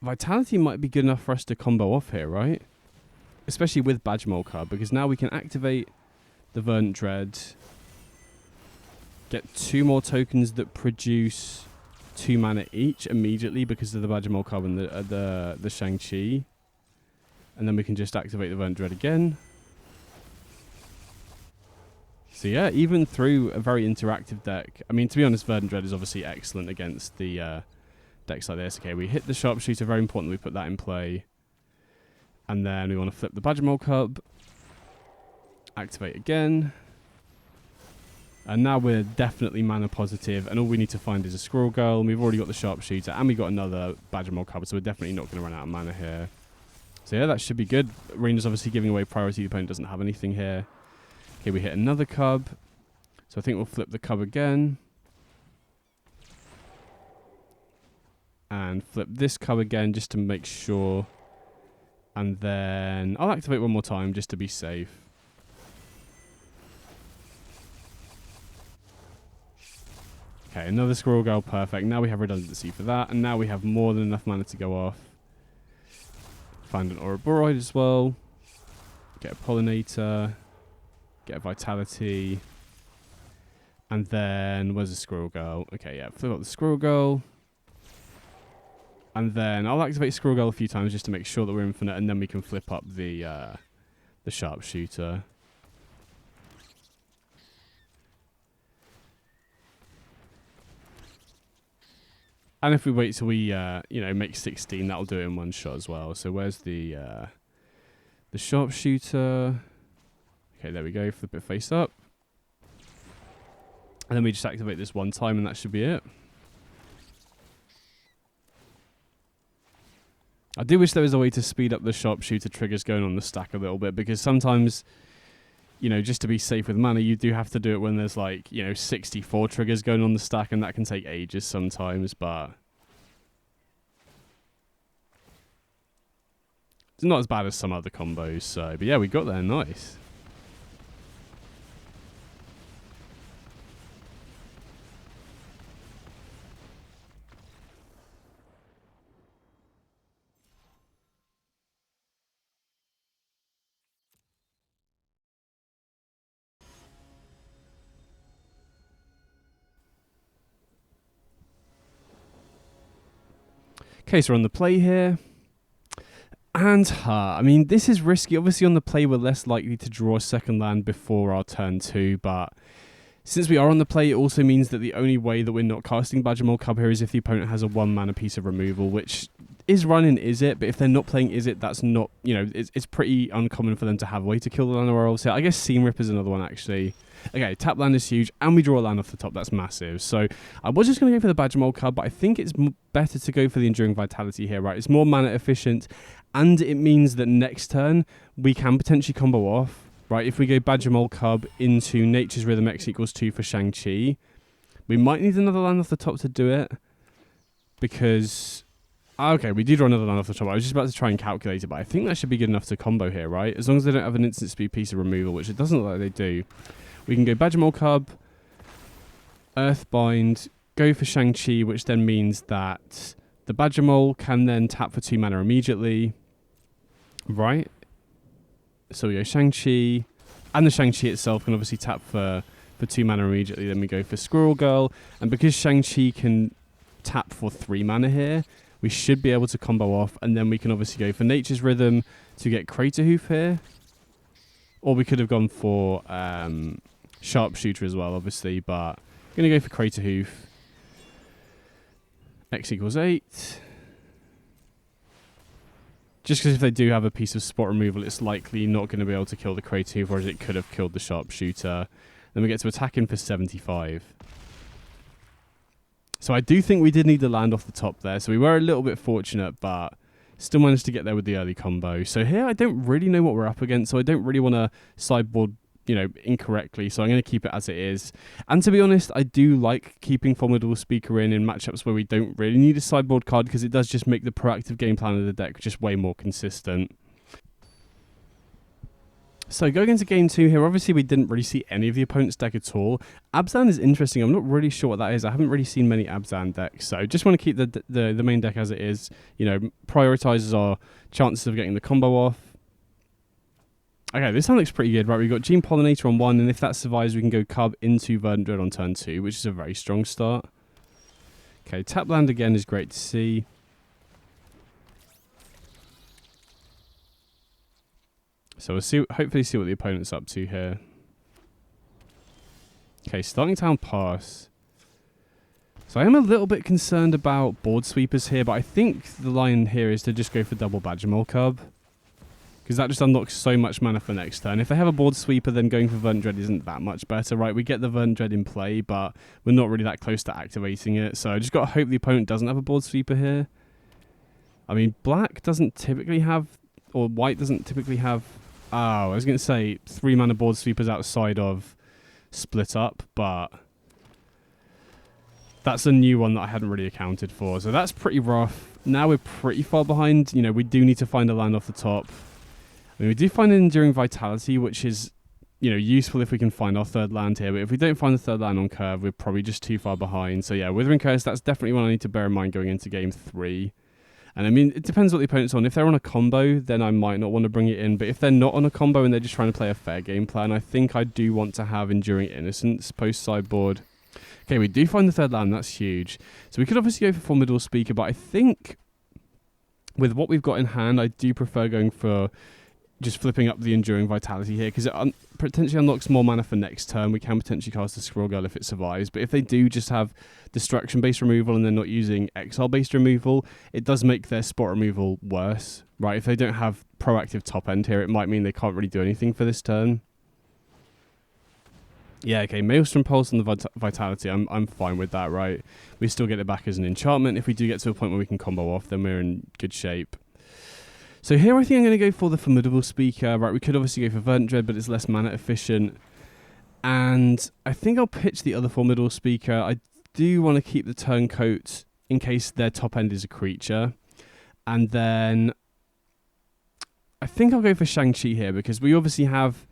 Vitality might be good enough for us to combo off here, right? Especially with Badgermole Cub, because now we can activate the Verdant Dread, get 2 more tokens that produce 2 mana each immediately because of the Badgermole Cub and the Shang-Chi. And then we can just activate the Verdant Dread again. So yeah, even through a very interactive deck, I mean, to be honest, Verdant Dread is obviously excellent against the decks like this. Okay, we hit the Sharpshooter, very important we put that in play. And then we want to flip the Badgermole Cub, activate again. And now we're definitely mana positive, and all we need to find is a Squirrel Girl, and we've already got the Sharpshooter, and we got another Badgermole Cub, so we're definitely not going to run out of mana here. So yeah, that should be good. Arena's obviously giving away priority, the opponent doesn't have anything here. Okay, we hit another Cub, so I think we'll flip the Cub again. And flip this Cub again just to make sure. And then I'll activate one more time just to be safe. Okay, another Squirrel Girl, perfect. Now we have redundancy for that, and now we have more than enough mana to go off. Find an Ouroboros as well. Get a Pollinator. Get a Vitality. And then, where's the Squirrel Girl? Okay, yeah, flip up the Squirrel Girl. And then I'll activate Squirrel Girl a few times just to make sure that we're infinite, and then we can flip up the Sharpshooter. And if we wait till we, you know, make 16, that'll do it in one shot as well. So where's the Sharpshooter? Okay, there we go. Flip it face up. And then we just activate this one time, and that should be it. I do wish there was a way to speed up the Sharpshooter triggers going on the stack a little bit, because sometimes, you know, just to be safe with mana, you do have to do it when there's like, you know, 64 triggers going on the stack, and that can take ages sometimes, but it's not as bad as some other combos, so, but yeah, we got there, nice. Okay, so we're on the play here. And, I mean, this is risky. Obviously, on the play, we're less likely to draw a second land before our turn 2, but since we are on the play, it also means that the only way that we're not casting Badgermole Cub here is if the opponent has a 1-mana piece of removal, which is running Izzet, but if they're not playing Izzet, that's not, you know, it's pretty uncommon for them to have a way to kill the land or else. So I guess Seam Rip is another one, actually. Okay, tap land is huge, and we draw a land off the top. That's massive. So I was just going to go for the Badgermole Cub, but I think it's better to go for the Enduring Vitality here, right? It's more mana efficient, and it means that next turn we can potentially combo off, right? If we go Badgermole Cub into Nature's Rhythm X equals 2 for Shang-Chi, we might need another land off the top to do it, because Okay, we do draw another land off the top. I was just about to try and calculate it, but I think that should be good enough to combo here, right? As long as they don't have an instant speed piece of removal, which it doesn't look like they do. We can go Badgermole Cub, Earthbind, go for Shang-Chi, which then means that the Badgermole can then tap for 2 mana immediately, right? So we go Shang-Chi, and the Shang-Chi itself can obviously tap for 2 mana immediately. Then we go for Squirrel Girl, and because Shang-Chi can tap for 3 mana here, we should be able to combo off, and then we can obviously go for Nature's Rhythm to get Crater Hoof here. Or we could have gone for Sharpshooter as well, obviously, but I'm going to go for Crater Hoof. X equals 8. Just because if they do have a piece of spot removal, it's likely not going to be able to kill the Crater Hoof, whereas it could have killed the Sharpshooter. Then we get to attack him for 75. So I do think we did need the land off the top there. So we were a little bit fortunate, but still managed to get there with the early combo. So here I don't really know what we're up against. So I don't really want to sideboard, incorrectly. So I'm going to keep it as it is. And to be honest, I do like keeping Formidable Speaker in matchups where we don't really need a sideboard card, because it does just make the proactive game plan of the deck just way more consistent. So going into game 2 here, obviously we didn't really see any of the opponent's deck at all. Abzan is interesting. I'm not really sure what that is. I haven't really seen many Abzan decks. So just want to keep the main deck as it is. Prioritizes our chances of getting the combo off. Okay, this one looks pretty good, right? We've got Gene Pollinator on 1, and if that survives, we can go Cub into Verdant Dread on turn 2, which is a very strong start. Okay, tap land again is great to see. So we'll hopefully see what the opponent's up to here. Okay, starting town pass. So I am a little bit concerned about board sweepers here, but I think the line here is to just go for double Badgermole Cub, because that just unlocks so much mana for next turn. If they have a board sweeper, then going for Verdant Dread isn't that much better, right? We get the Verdant Dread in play, but we're not really that close to activating it. So I just got to hope the opponent doesn't have a board sweeper here. I mean, black doesn't typically have, or white doesn't typically have... Oh, I was going to say 3 mana board sweepers outside of Split Up, but that's a new one that I hadn't really accounted for. So that's pretty rough. Now we're pretty far behind. We do need to find a land off the top. I mean, we do find an Enduring Vitality, which is, useful if we can find our third land here. But if we don't find the third land on curve, we're probably just too far behind. So yeah, Withering Curse, that's definitely one I need to bear in mind going into game 3. And I mean, it depends what the opponent's on. If they're on a combo, then I might not want to bring it in. But if they're not on a combo and they're just trying to play a fair game plan, I think I do want to have Enduring Innocence post-sideboard. Okay, we do find the third land. That's huge. So we could obviously go for Formidable Speaker, but I think with what we've got in hand, I do prefer going for just flipping up the Enduring Vitality here, because it potentially unlocks more mana for next turn. We can potentially cast a Squirrel Girl if it survives, but if they do just have Destruction-based removal and they're not using Exile-based removal, it does make their spot removal worse, right? If they don't have proactive top end here, it might mean they can't really do anything for this turn. Yeah, okay, Maelstrom Pulse on the Vitality, I'm fine with that, right? We still get it back as an enchantment. If we do get to a point where we can combo off, then we're in good shape. So here I think I'm going to go for the Formidable Speaker. Right, we could obviously go for Verdant Dread, but it's less mana efficient. And I think I'll pitch the other Formidable Speaker. I do want to keep the Turncoat in case their top end is a creature. And then I think I'll go for Shang-Chi here, because we obviously have,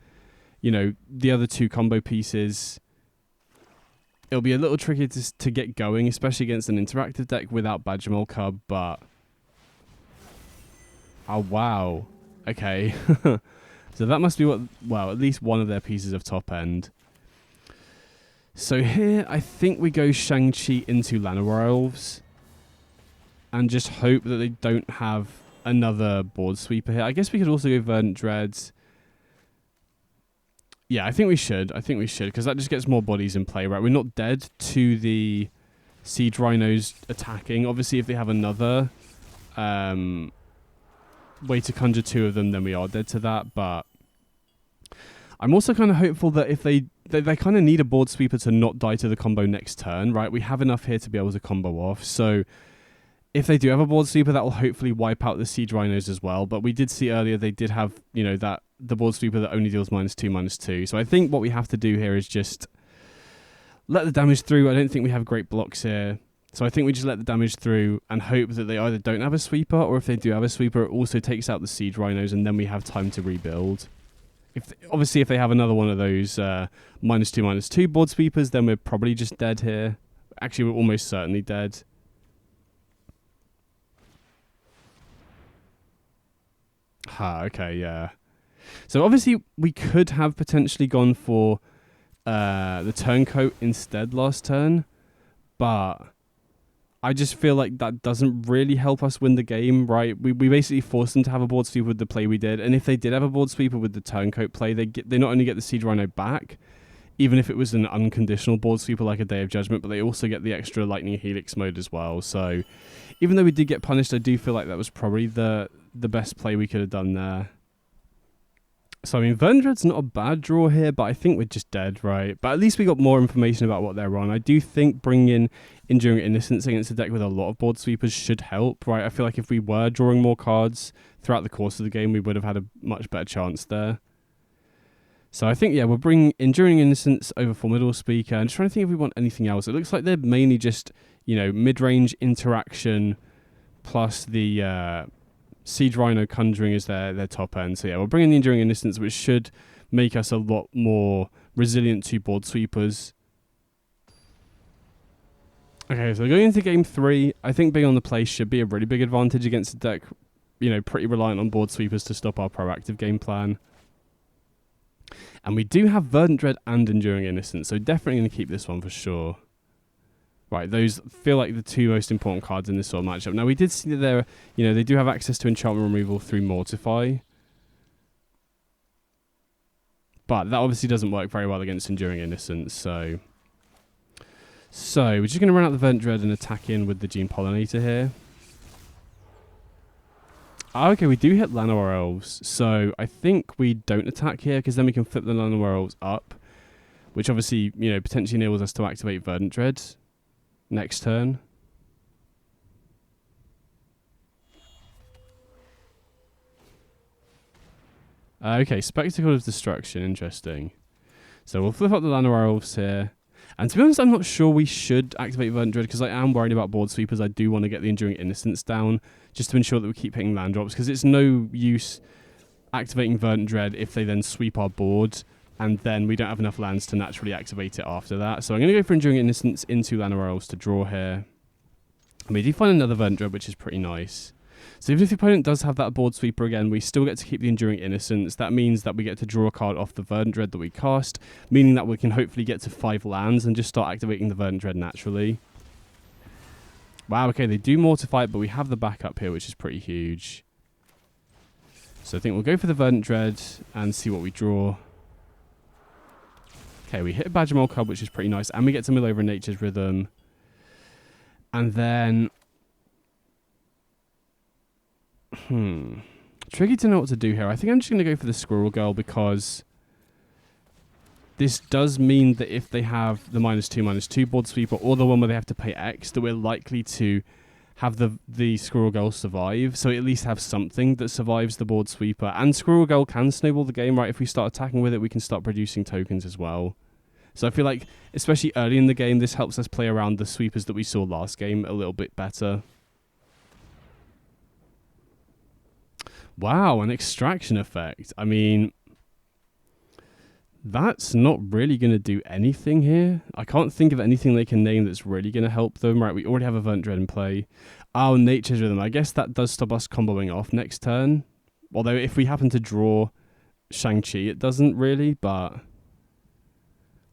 the other 2 combo pieces. It'll be a little tricky to get going, especially against an interactive deck without Badgermole Cub, but... Oh, wow. Okay. So that must be at least one of their pieces of top end. So here, I think we go Shang-Chi into Llanowar Elves. And just hope that they don't have another board sweeper here. I guess we could also go Verdant Dread. Yeah, I think we should, because that just gets more bodies in play, right? We're not dead to the Siege Rhinos attacking. Obviously, if they have another... way to conjure 2 of them, then we are dead to that. But I'm also kind of hopeful that if they kind of need a board sweeper to not die to the combo next turn, right? We have enough here to be able to combo off. So if they do have a board sweeper, that will hopefully wipe out the Siege Rhinos as well. But we did see earlier they did have, the board sweeper that only deals -2/-2. So I think what we have to do here is just let the damage through. I don't think we have great blocks here. So I think we just let the damage through and hope that they either don't have a sweeper, or if they do have a sweeper, it also takes out the siege rhinos, and then we have time to rebuild. Obviously, if they have another one of those -2/-2 board sweepers, then we're probably just dead here. Actually, we're almost certainly dead. Okay, yeah. So obviously, we could have potentially gone for the turncoat instead last turn, but I just feel like that doesn't really help us win the game, right? We basically forced them to have a board sweeper with the play we did, and if they did have a board sweeper with the turncoat play, they not only get the siege rhino back, even if it was an unconditional board sweeper like a Day of Judgment, but they also get the extra Lightning Helix mode as well. So even though we did get punished, I do feel like that was probably the best play we could have done there. So, I mean, Verdant Dread's not a bad draw here, but I think we're just dead, right? But at least we got more information about what they're on. I do think bringing in Enduring Innocence against a deck with a lot of board sweepers should help, right? I feel like if we were drawing more cards throughout the course of the game, we would have had a much better chance there. So I think, yeah, we'll bring Enduring Innocence over Formidable Speaker. I'm just trying to think if we want anything else. It looks like they're mainly just, mid-range interaction plus the Siege Rhino Conjuring is their top end. So yeah, we'll bring in the Enduring Innocence, which should make us a lot more resilient to board sweepers. Okay, so going into game 3, I think being on the play should be a really big advantage against a deck, pretty reliant on board sweepers to stop our proactive game plan. And we do have Verdant Dread and Enduring Innocence, so definitely going to keep this one for sure. Right, those feel like the two most important cards in this sort of matchup. Now, we did see that they do have access to enchantment removal through Mortify. But that obviously doesn't work very well against Enduring Innocence, so we're just going to run out the Verdant Dread and attack in with the Gene Pollinator here. Okay, we do hit Llanowar Elves, so I think we don't attack here, because then we can flip the Llanowar Elves up, which obviously, potentially enables us to activate Verdant Dread next turn. Okay, Spectacle of Destruction, interesting. So we'll flip up the Llanowar Elves here. And to be honest, I'm not sure we should activate Verdant Dread, because I am worried about board sweepers. I do want to get the Enduring Innocence down, just to ensure that we keep hitting land drops, because it's no use activating Verdant Dread if they then sweep our board, and then we don't have enough lands to naturally activate it after that. So I'm going to go for Enduring Innocence into Llanowar Elves to draw here. And we do find another Verdant Dread, which is pretty nice. So even if the opponent does have that board sweeper again, we still get to keep the Enduring Innocence. That means that we get to draw a card off the Verdant Dread that we cast, meaning that we can hopefully get to 5 lands and just start activating the Verdant Dread naturally. Wow, okay, they do Mortify it, but we have the backup here, which is pretty huge. So I think we'll go for the Verdant Dread and see what we draw. Okay, we hit a Badgermole card, which is pretty nice, and we get to mill over Nature's Rhythm. And then tricky to know what to do here. I think I'm just going to go for the Squirrel Girl, because this does mean that if they have the -2/-2 board sweeper, or the one where they have to pay X, that we're likely to have the Squirrel Girl survive. So at least have something that survives the board sweeper. And Squirrel Girl can snowball the game, right? If we start attacking with it, we can start producing tokens as well. So I feel like, especially early in the game, this helps us play around the sweepers that we saw last game a little bit better. Wow, an extraction effect. I mean, that's not really going to do anything here. I can't think of anything they can name that's really going to help them. Right, we already have a Verdant Dread in play. Oh, Nature's Rhythm. I guess that does stop us comboing off next turn. Although if we happen to draw Shang-Chi, it doesn't really, but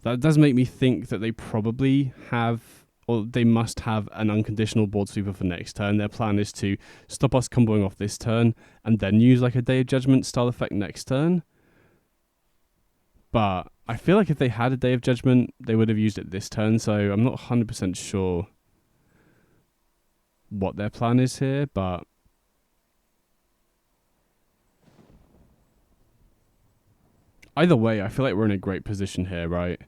that does make me think that they probably have, or they must have, an unconditional board sweeper for next turn. Their plan is to stop us comboing off this turn and then use like a Day of Judgment style effect next turn. But I feel like if they had a Day of Judgment, they would have used it this turn, so I'm not 100% sure what their plan is here, but either way, I feel like we're in a great position here, right?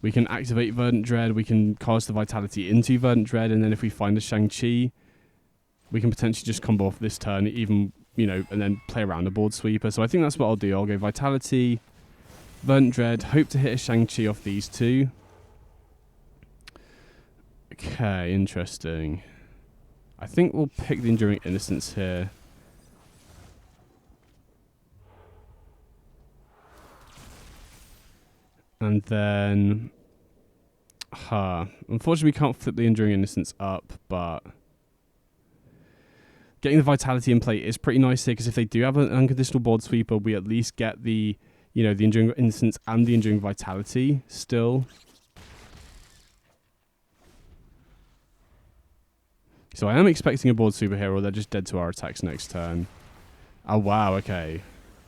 We can activate Verdant Dread, we can cast the Vitality into Verdant Dread, and then if we find a Shang-Chi, we can potentially just combo off this turn, even, and then play around a board sweeper. So I think that's what I'll do. I'll go Vitality, Verdant Dread, hope to hit a Shang-Chi off these two. Okay, interesting. I think we'll pick the Enduring Innocence here. And then... Unfortunately, we can't flip the Enduring Innocence up, but... Getting the Vitality in play is pretty nice here, because if they do have an unconditional board sweeper, we at least get the, you know, the Enduring Innocence and the Enduring Vitality still. So I am expecting a board sweeper here, or they're just dead to our attacks next turn. Oh, wow, okay.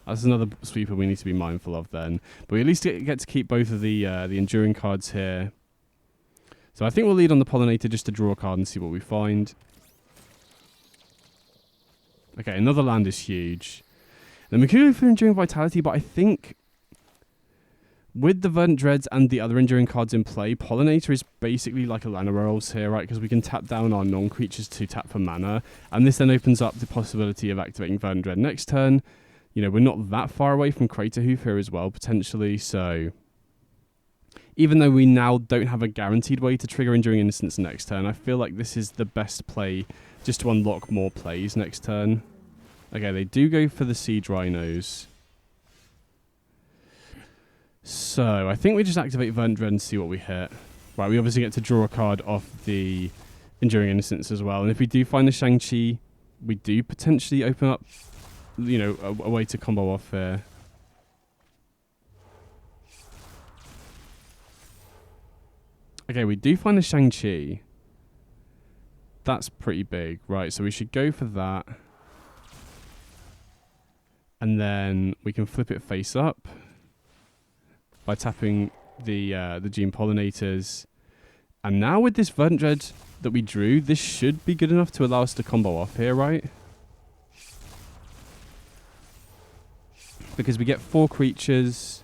That's another sweeper we need to be mindful of then. But we at least get to keep both of the Enduring cards here. So I think we'll lead on the Pollinator just to draw a card and see what we find. Okay, another land is huge. Then we could go for Enduring Vitality, but I think with the Verdant Dreads and the other Enduring cards in play, Pollinator is basically like a Lana Rolls here, right? Because we can tap down our non-creatures to tap for mana, and this then opens up the possibility of activating Verdant Dread next turn. You know, we're not that far away from Crater Hoof here as well, potentially, so... Even though we now don't have a guaranteed way to trigger Enduring Innocence next turn, I feel like this is the best play just to unlock more plays next turn. Okay, they do go for the Siege Rhinos. So, I think we just activate Verdant Dread and see what we hit. Right, we obviously get to draw a card off the Enduring Innocence as well. And if we do find the Shang-Chi, we do potentially open up, you know, a way to combo off here. Okay, we do find the Shang-Chi. That's pretty big. Right, so we should go for that. And then we can flip it face up by tapping the Gene Pollinators. And now with this Verdant Dread that we drew, this should be good enough to allow us to combo off here, right? Because we get 4 creatures.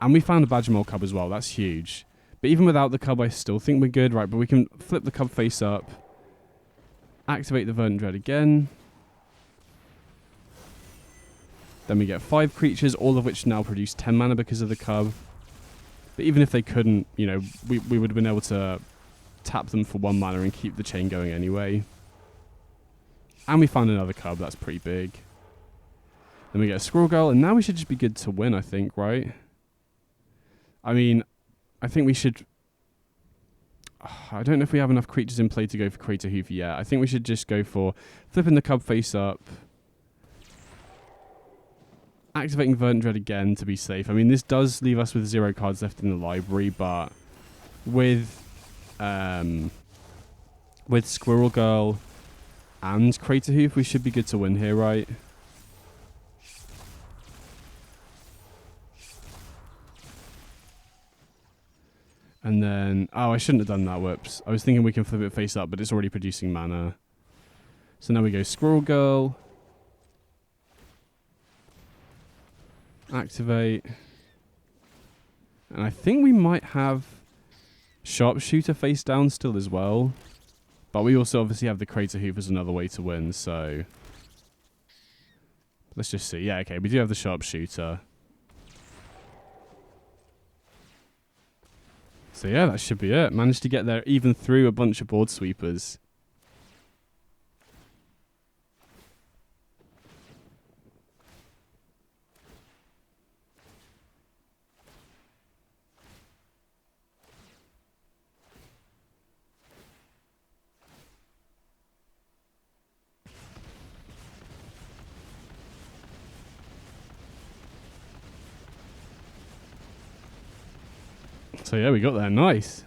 And we found a Badgermole Cub as well. That's huge. But even without the Cub, I still think we're good. Right, but we can flip the Cub face up. Activate the Verdant Dread again. Then we get 5 creatures, all of which now produce 10 mana because of the Cub. But even if they couldn't, you know, we would have been able to tap them for 1 mana and keep the chain going anyway. And we found another Cub. That's pretty big. Then we get a Squirrel Girl, and now we should just be good to win, I think, right? I mean, I think we should... I don't know if we have enough creatures in play to go for Crater Hoof yet. I think we should just go for flipping the Cub face up. Activating Verdant Dread again to be safe. I mean, this does leave us with 0 cards left in the library, but with Squirrel Girl and Crater Hoof, we should be good to win here, right? And then... Oh, I shouldn't have done that. Whoops. I was thinking we can flip it face up, but it's already producing mana. So now we go Squirrel Girl. Activate. And I think we might have Sharpshooter face down still as well. But we also obviously have the Crater Hoof as another way to win, so... Let's just see. Yeah, okay, we do have the Sharpshooter. So yeah, that should be it. Managed to get there even through a bunch of board sweepers. So yeah, we got there. Nice.